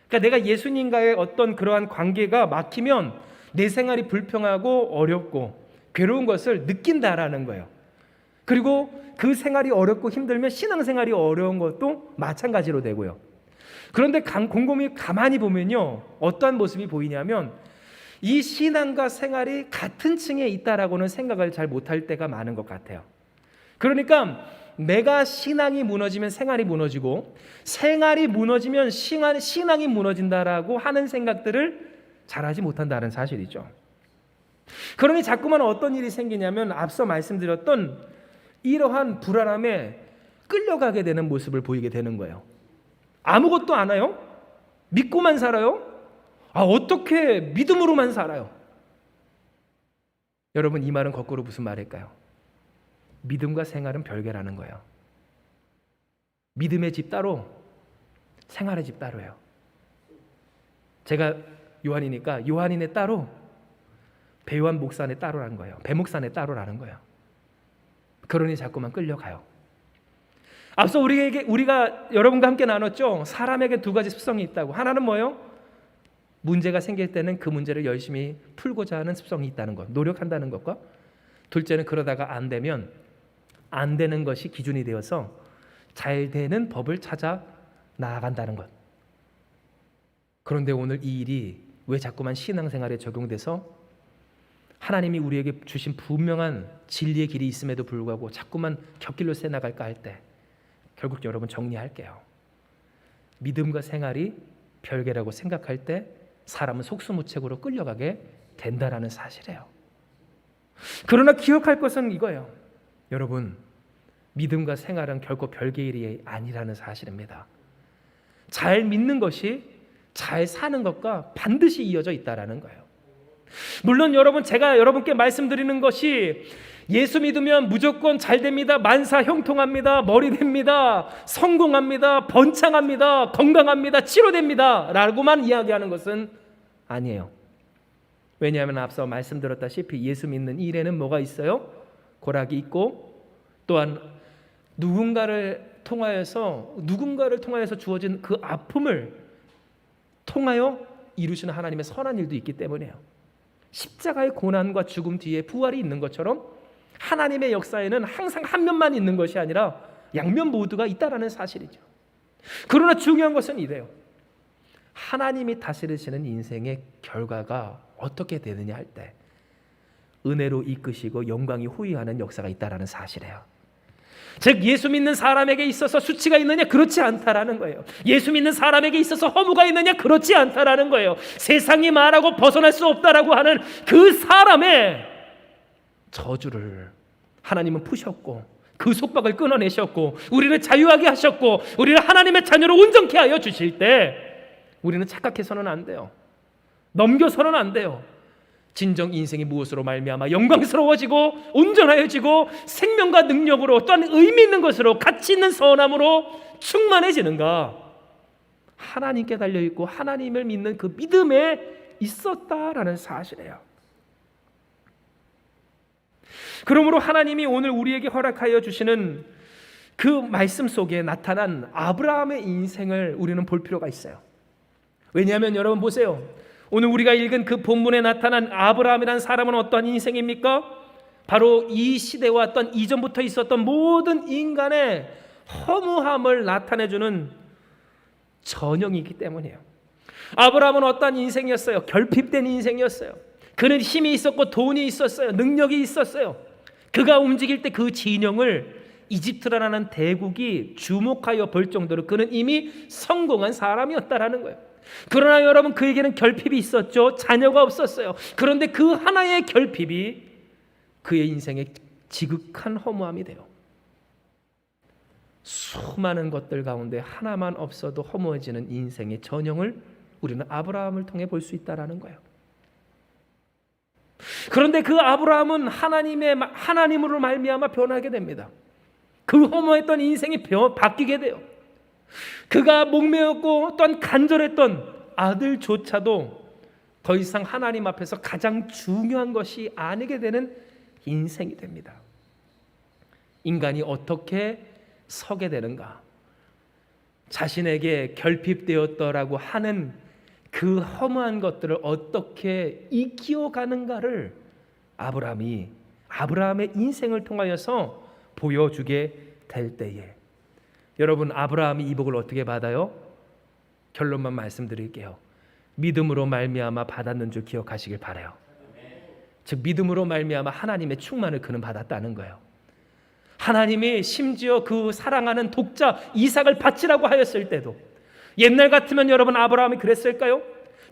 그러니까 내가 예수님과의 어떤 그러한 관계가 막히면 내 생활이 불평하고 어렵고 괴로운 것을 느낀다라는 거예요. 그리고 그 생활이 어렵고 힘들면 신앙생활이 어려운 것도 마찬가지로 되고요. 그런데 곰곰이 가만히 보면요, 어떠한 모습이 보이냐면 이 신앙과 생활이 같은 층에 있다라고는 생각을 잘 못할 때가 많은 것 같아요. 그러니까 내가 신앙이 무너지면 생활이 무너지고, 생활이 무너지면 신앙이 무너진다라고 하는 생각들을 잘하지 못한다는 사실이죠. 그러니 자꾸만 어떤 일이 생기냐면 앞서 말씀드렸던 이러한 불안함에 끌려가게 되는 모습을 보이게 되는 거예요. 아무것도 안 해요? 믿고만 살아요? 어떻게 믿음으로만 살아요? 여러분, 이 말은 거꾸로 무슨 말일까요? 믿음과 생활은 별개라는 거예요. 믿음의 집 따로, 생활의 집 따로예요. 제가 요한이니까 요한이네 따로, 배요한 목사네 따로라는 거예요. 배목사네 따로라는 거예요. 그러니 자꾸만 끌려가요. 앞서 우리가 여러분과 함께 나눴죠. 사람에게 두 가지 습성이 있다고. 하나는 뭐예요? 문제가 생길 때는 그 문제를 열심히 풀고자 하는 습성이 있다는 것, 노력한다는 것과, 둘째는 그러다가 안 되면 안 되는 것이 기준이 되어서 잘 되는 법을 찾아 나아간다는 것. 그런데 오늘 이 일이 왜 자꾸만 신앙생활에 적용돼서 하나님이 우리에게 주신 분명한 진리의 길이 있음에도 불구하고 자꾸만 곁길로 새 나갈까 할 때, 결국 여러분 정리할게요. 믿음과 생활이 별개라고 생각할 때 사람은 속수무책으로 끌려가게 된다라는 사실이에요. 그러나 기억할 것은 이거예요. 여러분, 믿음과 생활은 결코 별개의 일이 아니라는 사실입니다. 잘 믿는 것이 잘 사는 것과 반드시 이어져 있다라는 거예요. 물론 여러분, 제가 여러분께 말씀드리는 것이 예수 믿으면 무조건 잘 됩니다, 만사 형통합니다, 머리 됩니다, 성공합니다, 번창합니다, 건강합니다, 치료됩니다 라고만 이야기하는 것은 아니에요. 왜냐하면 앞서 말씀드렸다시피 예수 믿는 일에는 뭐가 있어요? 고락이 있고, 또한 누군가를 통하여서 주어진 그 아픔을 통하여 이루시는 하나님의 선한 일도 있기 때문이에요. 십자가의 고난과 죽음 뒤에 부활이 있는 것처럼 하나님의 역사에는 항상 한 면만 있는 것이 아니라 양면 모두가 있다라는 사실이죠. 그러나 중요한 것은 이래요. 하나님이 다스리시는 인생의 결과가 어떻게 되느냐 할 때 은혜로 이끄시고 영광이 후유하는 역사가 있다라는 사실이에요. 즉 예수 믿는 사람에게 있어서 수치가 있느냐? 그렇지 않다라는 거예요. 예수 믿는 사람에게 있어서 허무가 있느냐? 그렇지 않다라는 거예요. 세상이 말하고 벗어날 수 없다라고 하는 그 사람의 저주를 하나님은 푸셨고 그 속박을 끊어내셨고 우리를 자유하게 하셨고 우리를 하나님의 자녀로 온전케 하여 주실 때 우리는 착각해서는 안 돼요. 넘겨서는 안 돼요. 진정 인생이 무엇으로 말미암아 영광스러워지고 온전하여지고 생명과 능력으로 또한 의미 있는 것으로 가치 있는 선함으로 충만해지는가? 하나님께 달려있고 하나님을 믿는 그 믿음에 있었다라는 사실이에요. 그러므로 하나님이 오늘 우리에게 허락하여 주시는 그 말씀 속에 나타난 아브라함의 인생을 우리는 볼 필요가 있어요. 왜냐하면 여러분 보세요. 오늘 우리가 읽은 그 본문에 나타난 아브라함이라는 사람은 어떠한 인생입니까? 바로 이 시대와 어떤 이전부터 있었던 모든 인간의 허무함을 나타내주는 전형이기 때문이에요. 아브라함은 어떠한 인생이었어요? 결핍된 인생이었어요. 그는 힘이 있었고 돈이 있었어요. 능력이 있었어요. 그가 움직일 때 그 진영을 이집트라는 대국이 주목하여 볼 정도로 그는 이미 성공한 사람이었다라는 거예요. 그러나 여러분 그에게는 결핍이 있었죠. 자녀가 없었어요. 그런데 그 하나의 결핍이 그의 인생의 지극한 허무함이 돼요. 수많은 것들 가운데 하나만 없어도 허무해지는 인생의 전형을 우리는 아브라함을 통해 볼 수 있다라는 거예요. 그런데 그 아브라함은 하나님으로 말미암아 변하게 됩니다. 그 허무했던 인생이 바뀌게 돼요. 그가 목매었고 또한 간절했던 아들조차도 더 이상 하나님 앞에서 가장 중요한 것이 아니게 되는 인생이 됩니다. 인간이 어떻게 서게 되는가? 자신에게 결핍되었더라고 하는 그 허무한 것들을 어떻게 이기어가는가를 아브라함의 인생을 통하여서 보여주게 될 때에 여러분 아브라함이 이 복을 어떻게 받아요? 결론만 말씀드릴게요. 믿음으로 말미암아 받았는 줄 기억하시길 바라요. 즉 믿음으로 말미암아 하나님의 충만을 그는 받았다는 거예요. 하나님이 심지어 그 사랑하는 독자 이삭을 바치라고 하였을 때도 옛날 같으면 여러분 아브라함이 그랬을까요?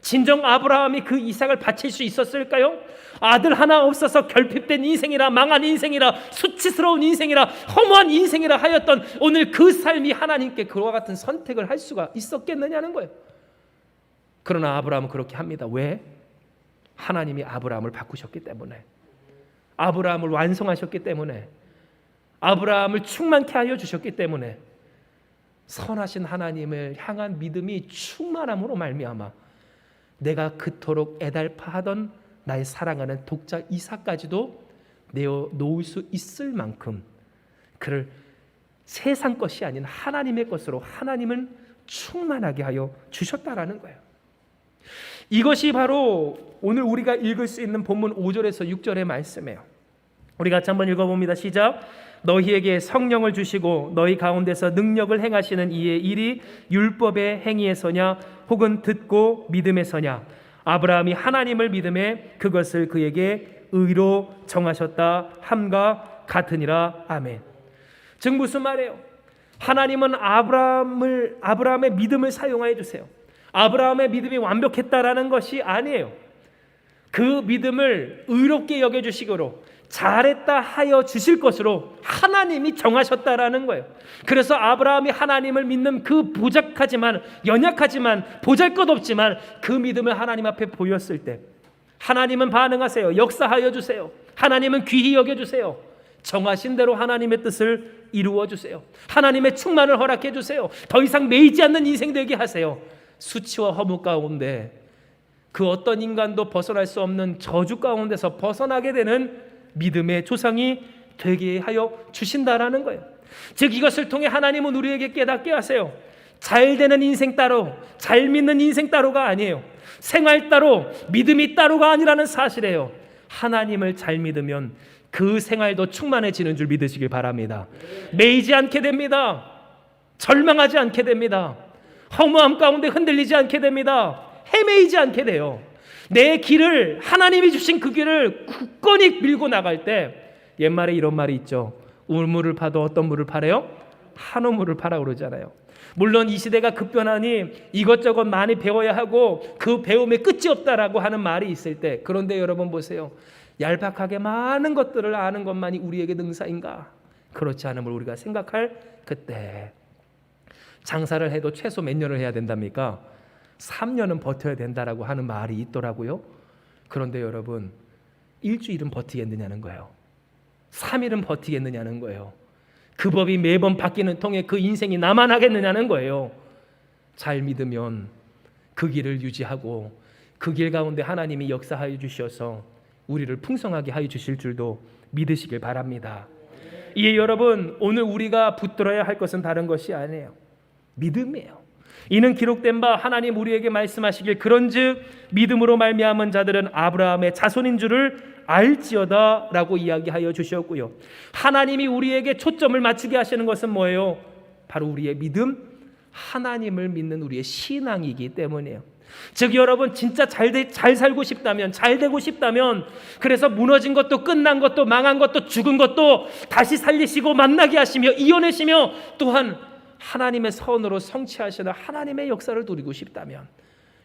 진정 아브라함이 그 이삭을 바칠 수 있었을까요? 아들 하나 없어서 결핍된 인생이라 망한 인생이라 수치스러운 인생이라 허무한 인생이라 하였던 오늘 그 삶이 하나님께 그와 같은 선택을 할 수가 있었겠느냐는 거예요. 그러나 아브라함은 그렇게 합니다. 왜? 하나님이 아브라함을 바꾸셨기 때문에, 아브라함을 완성하셨기 때문에, 아브라함을 충만케 하여 주셨기 때문에 선하신 하나님을 향한 믿음이 충만함으로 말미암아 내가 그토록 애달파하던 나의 사랑하는 독자 이삭까지도 내어 놓을 수 있을 만큼 그를 세상 것이 아닌 하나님의 것으로 하나님은 충만하게 하여 주셨다라는 거예요. 이것이 바로 오늘 우리가 읽을 수 있는 본문 5절에서 6절의 말씀이에요. 우리 같이 한번 읽어봅니다. 시작. 너희에게 성령을 주시고 너희 가운데서 능력을 행하시는 이의 일이 율법의 행위에서냐 혹은 듣고 믿음에서냐? 아브라함이 하나님을 믿음에 그것을 그에게 의로 정하셨다 함과 같으니라. 아멘. 즉 무슨 말이에요? 하나님은 아브라함의 믿음을 사용하여 주세요. 아브라함의 믿음이 완벽했다라는 것이 아니에요. 그 믿음을 의롭게 여겨주시기로 잘했다 하여 주실 것으로 하나님이 정하셨다라는 거예요. 그래서 아브라함이 하나님을 믿는 그 부족하지만 연약하지만 보잘것없지만 그 믿음을 하나님 앞에 보였을 때 하나님은 반응하세요. 역사하여 주세요. 하나님은 귀히 여겨주세요. 정하신 대로 하나님의 뜻을 이루어 주세요. 하나님의 충만을 허락해 주세요. 더 이상 매이지 않는 인생 되게 하세요. 수치와 허무 가운데 그 어떤 인간도 벗어날 수 없는 저주 가운데서 벗어나게 되는 믿음의 조상이 되게 하여 주신다라는 거예요. 즉 이것을 통해 하나님은 우리에게 깨닫게 하세요. 잘 되는 인생 따로, 잘 믿는 인생 따로가 아니에요. 생활 따로, 믿음이 따로가 아니라는 사실이에요. 하나님을 잘 믿으면 그 생활도 충만해지는 줄 믿으시길 바랍니다. 매이지 않게 됩니다. 절망하지 않게 됩니다. 허무함 가운데 흔들리지 않게 됩니다. 헤매이지 않게 돼요. 내 길을 하나님이 주신 그 길을 굳건히 밀고 나갈 때 옛말에 이런 말이 있죠. 우물을 파도 어떤 물을 파래요? 한우물을 파라 그러잖아요. 물론 이 시대가 급변하니 이것저것 많이 배워야 하고 그 배움에 끝이 없다라고 하는 말이 있을 때 그런데 여러분 보세요. 얄팍하게 많은 것들을 아는 것만이 우리에게 능사인가? 그렇지 않음을 우리가 생각할 그때 장사를 해도 최소 몇 년을 해야 된답니까? 3년은 버텨야 된다라고 하는 말이 있더라고요. 그런데 여러분 일주일은 버티겠느냐는 거예요. 3일은 버티겠느냐는 거예요. 그 법이 매번 바뀌는 통에 그 인생이 나만 하겠느냐는 거예요. 잘 믿으면 그 길을 유지하고 그 길 가운데 하나님이 역사하여 주셔서 우리를 풍성하게 하여 주실 줄도 믿으시길 바랍니다. 이에 여러분 오늘 우리가 붙들어야 할 것은 다른 것이 아니에요. 믿음이에요. 이는 기록된 바 하나님 우리에게 말씀하시길 그런즉 믿음으로 말미암은 자들은 아브라함의 자손인 줄을 알지어다 라고 이야기하여 주셨고요. 하나님이 우리에게 초점을 맞추게 하시는 것은 뭐예요? 바로 우리의 믿음, 하나님을 믿는 우리의 신앙이기 때문이에요. 즉 여러분 진짜 잘 살고 싶다면 잘 되고 싶다면 그래서 무너진 것도 끝난 것도 망한 것도 죽은 것도 다시 살리시고 만나게 하시며 이어내시며 또한 하나님의 선으로 성취하시는 하나님의 역사를 누리고 싶다면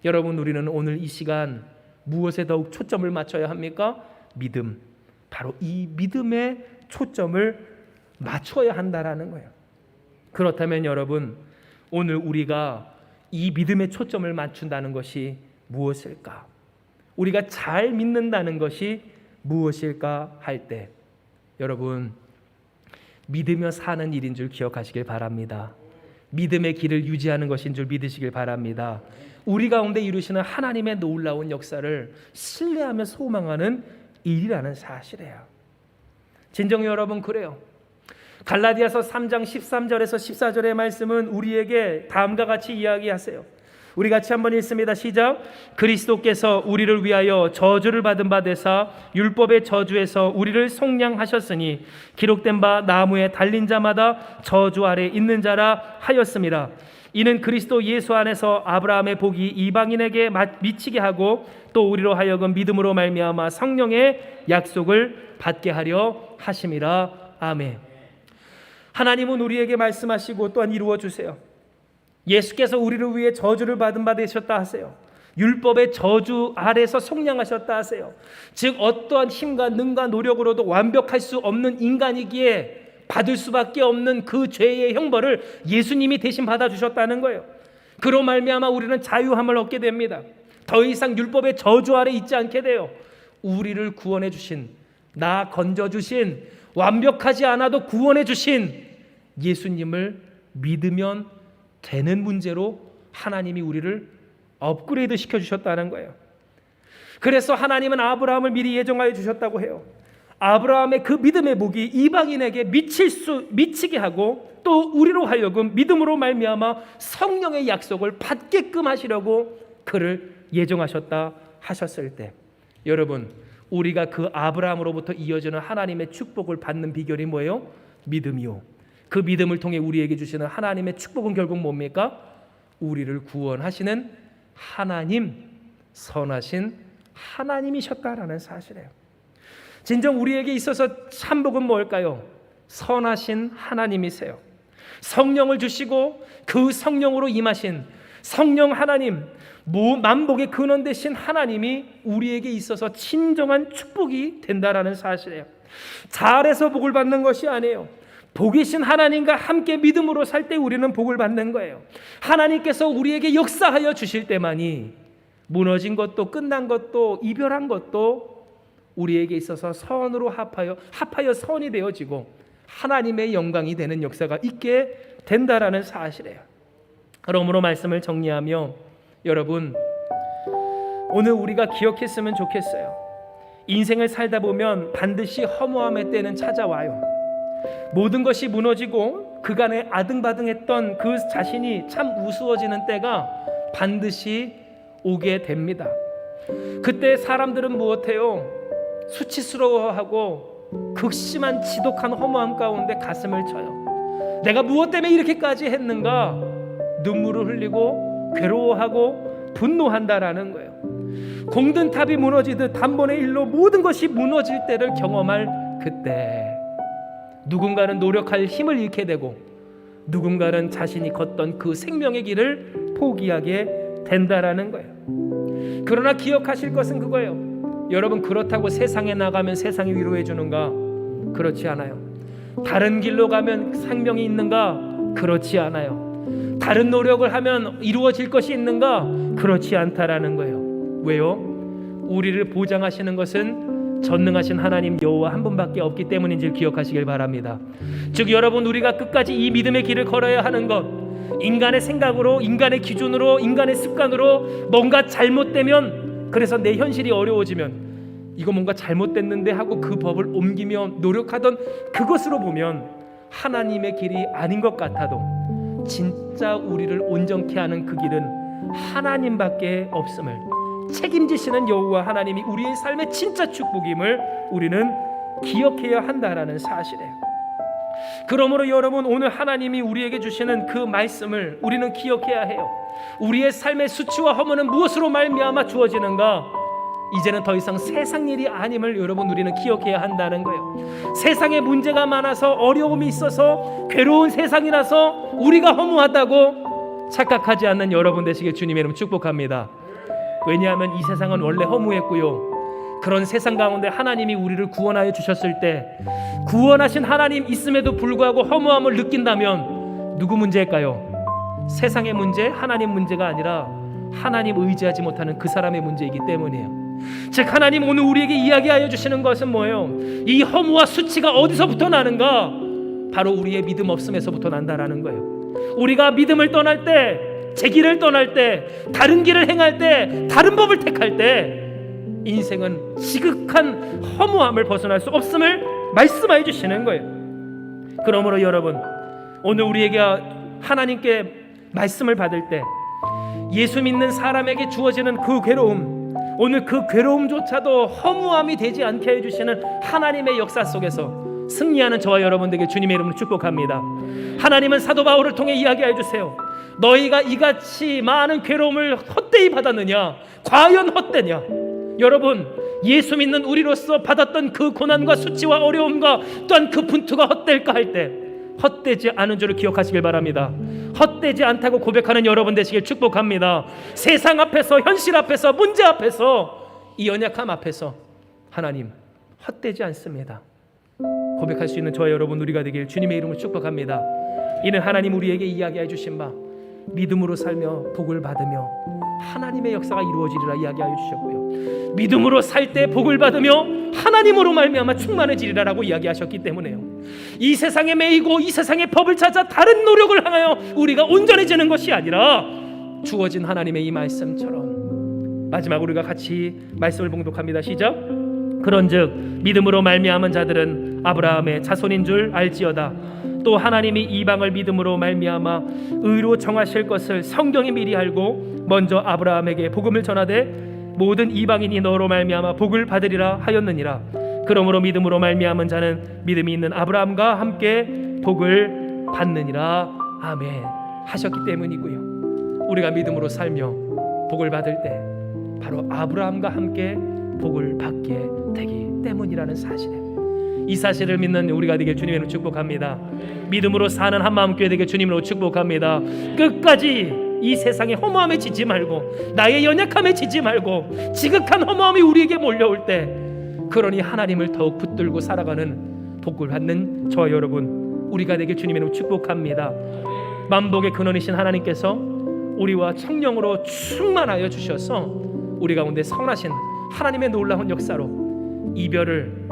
여러분 우리는 오늘 이 시간 무엇에 더욱 초점을 맞춰야 합니까? 믿음. 바로 이 믿음에 초점을 맞춰야 한다라는 거예요. 그렇다면 여러분 오늘 우리가 이 믿음에 초점을 맞춘다는 것이 무엇일까? 우리가 잘 믿는다는 것이 무엇일까 할 때 여러분 믿으며 사는 일인 줄 기억하시길 바랍니다. 믿음의 길을 유지하는 것인 줄 믿으시길 바랍니다. 우리 가운데 이루시는 하나님의 놀라운 역사를 신뢰하며 소망하는 일이라는 사실이에요. 진정 여러분 그래요. 갈라디아서 3장 13절에서 14절의 말씀은 우리에게 다음과 같이 이야기하세요. 우리 같이 한번 읽습니다. 시작. 그리스도께서 우리를 위하여 저주를 받은 바 되사 율법의 저주에서 우리를 속량하셨으니 기록된 바 나무에 달린 자마다 저주 아래 있는 자라 하였습니다. 이는 그리스도 예수 안에서 아브라함의 복이 이방인에게 미치게 하고 또 우리로 하여금 믿음으로 말미암아 성령의 약속을 받게 하려 하심이라. 아멘. 하나님은 우리에게 말씀하시고 또한 이루어 주세요. 예수께서 우리를 위해 저주를 받은 바 되셨다 하세요. 율법의 저주 아래서 속량하셨다 하세요. 즉 어떠한 힘과 능과 노력으로도 완벽할 수 없는 인간이기에 받을 수밖에 없는 그 죄의 형벌을 예수님이 대신 받아주셨다는 거예요. 그로 말미암아 우리는 자유함을 얻게 됩니다. 더 이상 율법의 저주 아래 있지 않게 돼요. 우리를 구원해 주신, 나 건져 주신, 완벽하지 않아도 구원해 주신 예수님을 믿으면 되는 문제로 하나님이 우리를 업그레이드 시켜주셨다는 거예요. 그래서 하나님은 아브라함을 미리 예정하여 주셨다고 해요. 아브라함의 그 믿음의 복이 이방인에게 미치게 하고 또 우리로 하여금 믿음으로 말미암아 성령의 약속을 받게끔 하시려고 그를 예정하셨다 하셨을 때 여러분 우리가 그 아브라함으로부터 이어지는 하나님의 축복을 받는 비결이 뭐예요? 믿음이요. 그 믿음을 통해 우리에게 주시는 하나님의 축복은 결국 뭡니까? 우리를 구원하시는 하나님, 선하신 하나님이셨다라는 사실이에요. 진정 우리에게 있어서 참복은 뭘까요? 선하신 하나님이세요. 성령을 주시고 그 성령으로 임하신 성령 하나님, 만복의 근원 되신 하나님이 우리에게 있어서 진정한 축복이 된다라는 사실이에요. 잘해서 복을 받는 것이 아니에요. 복이신 하나님과 함께 믿음으로 살 때 우리는 복을 받는 거예요. 하나님께서 우리에게 역사하여 주실 때만이 무너진 것도 끝난 것도 이별한 것도 우리에게 있어서 선으로 합하여 선이 되어지고 하나님의 영광이 되는 역사가 있게 된다라는 사실이에요. 그러므로 말씀을 정리하며 여러분, 오늘 우리가 기억했으면 좋겠어요. 인생을 살다 보면 반드시 허무함의 때는 찾아와요. 모든 것이 무너지고 그간에 아등바등했던 그 자신이 참 우스워지는 때가 반드시 오게 됩니다. 그때 사람들은 무엇해요? 수치스러워하고 극심한 지독한 허무함 가운데 가슴을 쳐요. 내가 무엇 때문에 이렇게까지 했는가? 눈물을 흘리고 괴로워하고 분노한다라는 거예요. 공든 탑이 무너지듯 단번에 일로 모든 것이 무너질 때를 경험할 그때 누군가는 노력할 힘을 잃게 되고 누군가는 자신이 걷던 그 생명의 길을 포기하게 된다라는 거예요. 그러나 기억하실 것은 그거예요. 여러분, 그렇다고 세상에 나가면 세상이 위로해 주는가? 그렇지 않아요. 다른 길로 가면 생명이 있는가? 그렇지 않아요. 다른 노력을 하면 이루어질 것이 있는가? 그렇지 않다라는 거예요. 왜요? 우리를 보장하시는 것은 전능하신 하나님 여호와 한 분밖에 없기 때문인지를 기억하시길 바랍니다. 즉 여러분, 우리가 끝까지 이 믿음의 길을 걸어야 하는 것, 인간의 생각으로, 인간의 기준으로, 인간의 습관으로 뭔가 잘못되면, 그래서 내 현실이 어려워지면 이거 뭔가 잘못됐는데 하고 그 법을 옮기며 노력하던 그것으로 보면 하나님의 길이 아닌 것 같아도 진짜 우리를 온전케 하는 그 길은 하나님밖에 없음을, 책임지시는 여호와 하나님이 우리의 삶의 진짜 축복임을 우리는 기억해야 한다라는 사실이에요. 그러므로 여러분, 오늘 하나님이 우리에게 주시는 그 말씀을 우리는 기억해야 해요. 우리의 삶의 수치와 허무는 무엇으로 말미암아 주어지는가? 이제는 더 이상 세상 일이 아님을 여러분, 우리는 기억해야 한다는 거예요. 세상에 문제가 많아서 어려움이 있어서 괴로운 세상이라서 우리가 허무하다고 착각하지 않는 여러분 되시길 주님의 이름 축복합니다. 왜냐하면 이 세상은 원래 허무했고요, 그런 세상 가운데 하나님이 우리를 구원하여 주셨을 때 구원하신 하나님 있음에도 불구하고 허무함을 느낀다면 누구 문제일까요? 세상의 문제, 하나님 문제가 아니라 하나님 의지하지 못하는 그 사람의 문제이기 때문이에요. 즉 하나님 오늘 우리에게 이야기하여 주시는 것은 뭐예요? 이 허무와 수치가 어디서부터 나는가? 바로 우리의 믿음 없음에서부터 난다라는 거예요. 우리가 믿음을 떠날 때, 제 길을 떠날 때, 다른 길을 행할 때, 다른 법을 택할 때 인생은 지극한 허무함을 벗어날 수 없음을 말씀하여 주시는 거예요. 그러므로 여러분, 오늘 우리에게 하나님께 말씀을 받을 때 예수 믿는 사람에게 주어지는 그 괴로움, 오늘 그 괴로움조차도 허무함이 되지 않게 해주시는 하나님의 역사 속에서 승리하는 저와 여러분들에게 주님의 이름으로 축복합니다. 하나님은 사도 바울을 통해 이야기해 주세요. 너희가 이같이 많은 괴로움을 헛되이 받았느냐? 과연 헛되냐? 여러분, 예수 믿는 우리로서 받았던 그 고난과 수치와 어려움과 또한 그 분투가 헛될까 할 때 헛되지 않은 줄을 기억하시길 바랍니다. 헛되지 않다고 고백하는 여러분 되시길 축복합니다. 세상 앞에서, 현실 앞에서, 문제 앞에서, 이 연약함 앞에서 하나님 헛되지 않습니다. 고백할 수 있는 저와 여러분 우리가 되길 주님의 이름으로 축복합니다. 이는 하나님 우리에게 이야기해 주신 바 믿음으로 살며 복을 받으며 하나님의 역사가 이루어지리라 이야기하여 주셨고요, 믿음으로 살 때 복을 받으며 하나님으로 말미암아 충만해지리라라고 이야기하셨기 때문에요, 이 세상에 매이고 이 세상의 법을 찾아 다른 노력을 하여 우리가 온전해지는 것이 아니라 주어진 하나님의 이 말씀처럼, 마지막 우리가 같이 말씀을 봉독합니다. 시작. 그런즉 믿음으로 말미암은 자들은 아브라함의 자손인 줄 알지어다. 또 하나님이 이방을 믿음으로 말미암아 의로 정하실 것을 성경이 미리 알고 먼저 아브라함에게 복음을 전하되 모든 이방인이 너로 말미암아 복을 받으리라 하였느니라. 그러므로 믿음으로 말미암은 자는 믿음이 있는 아브라함과 함께 복을 받느니라. 아멘 하셨기 때문이고요, 우리가 믿음으로 살며 복을 받을 때 바로 아브라함과 함께 복을 받게 되기 때문이라는 사실에 이 사실을 믿는 우리가 되길 주님으로 축복합니다. 믿음으로 사는 한마음교회 되길 주님으로 축복합니다. 끝까지 이 세상의 허무함에 지지 말고, 나의 연약함에 지지 말고, 지극한 허무함이 우리에게 몰려올 때 그러니 하나님을 더욱 붙들고 살아가는 복을 받는 저와 여러분 우리가 되길 주님으로 축복합니다. 만복의 근원이신 하나님께서 우리와 성령으로 충만하여 주셔서 우리 가운데 선하신 하나님의 놀라운 역사로 이별을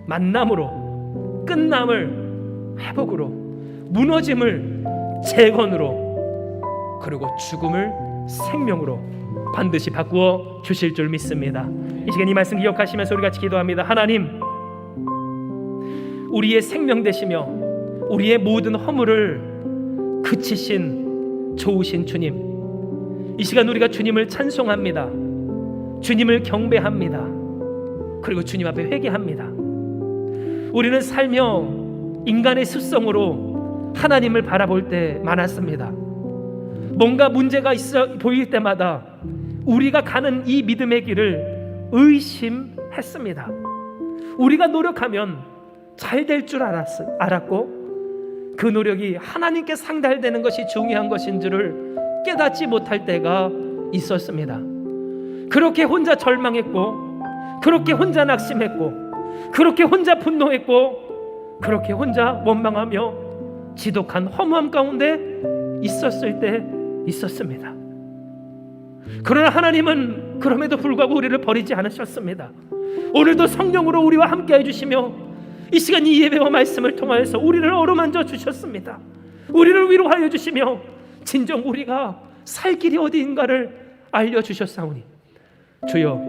만남으로, 끝남을 회복으로, 무너짐을 재건으로, 그리고 죽음을 생명으로 반드시 바꾸어 주실 줄 믿습니다. 이 시간 이 말씀 기억하시면서 우리 같이 기도합니다. 하나님, 우리의 생명 되시며 우리의 모든 허물을 그치신 좋으신 주님, 이 시간 우리가 주님을 찬송합니다. 주님을 경배합니다. 그리고 주님 앞에 회개합니다. 우리는 살며 인간의 습성으로 하나님을 바라볼 때 많았습니다. 뭔가 문제가 있어 보일 때마다 우리가 가는 이 믿음의 길을 의심했습니다. 우리가 노력하면 잘 될 줄 알았고 그 노력이 하나님께 상달되는 것이 중요한 것인 줄을 깨닫지 못할 때가 있었습니다. 그렇게 혼자 절망했고, 그렇게 혼자 낙심했고, 그렇게 혼자 분노했고, 그렇게 혼자 원망하며 지독한 허무함 가운데 있었을 때 있었습니다. 그러나 하나님은 그럼에도 불구하고 우리를 버리지 않으셨습니다. 오늘도 성령으로 우리와 함께 해주시며 이 시간 이 예배와 말씀을 통하여서 우리를 어루만져 주셨습니다. 우리를 위로하여 주시며 진정 우리가 살 길이 어디인가를 알려주셨사오니 주여,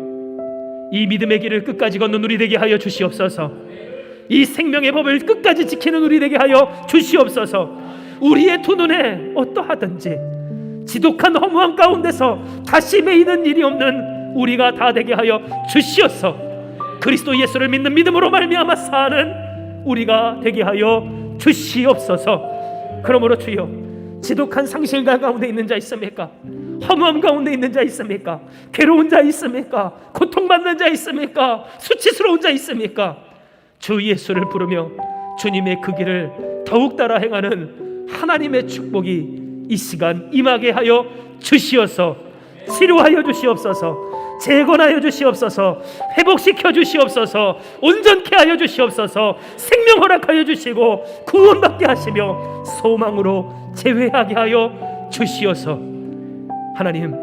이 믿음의 길을 끝까지 걷는 우리 되게 하여 주시옵소서. 이 생명의 법을 끝까지 지키는 우리 되게 하여 주시옵소서. 우리의 두 눈에 어떠하든지 지독한 허무함 가운데서 다시 매이는 일이 없는 우리가 다 되게 하여 주시옵소서. 그리스도 예수를 믿는 믿음으로 말미암아 사는 우리가 되게 하여 주시옵소서. 그러므로 주여, 지독한 상실감 가운데 있는 자 있습니까? 허무함 가운데 있는 자 있습니까? 괴로운 자 있습니까? 고통받는 자 있습니까? 수치스러운 자 있습니까? 주 예수를 부르며 주님의 그 길을 더욱 따라 행하는 하나님의 축복이 이 시간 임하게 하여 주시옵소서. 치료하여 주시옵소서. 재건하여 주시옵소서. 회복시켜 주시옵소서. 온전케 하여 주시옵소서. 생명 허락하여 주시고 구원받게 하시며 소망으로 재회하게 하여 주시옵소서. 하나님,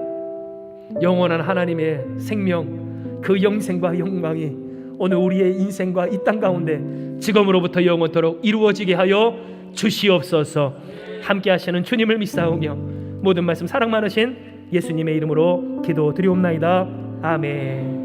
영원한 하나님의 생명, 그 영생과 영광이 오늘 우리의 인생과 이 땅 가운데 지금으로부터 영원토록 이루어지게 하여 주시옵소서. 함께 하시는 주님을 믿사오며 모든 말씀 사랑 많으신 예수님의 이름으로 기도드리옵나이다. 아멘.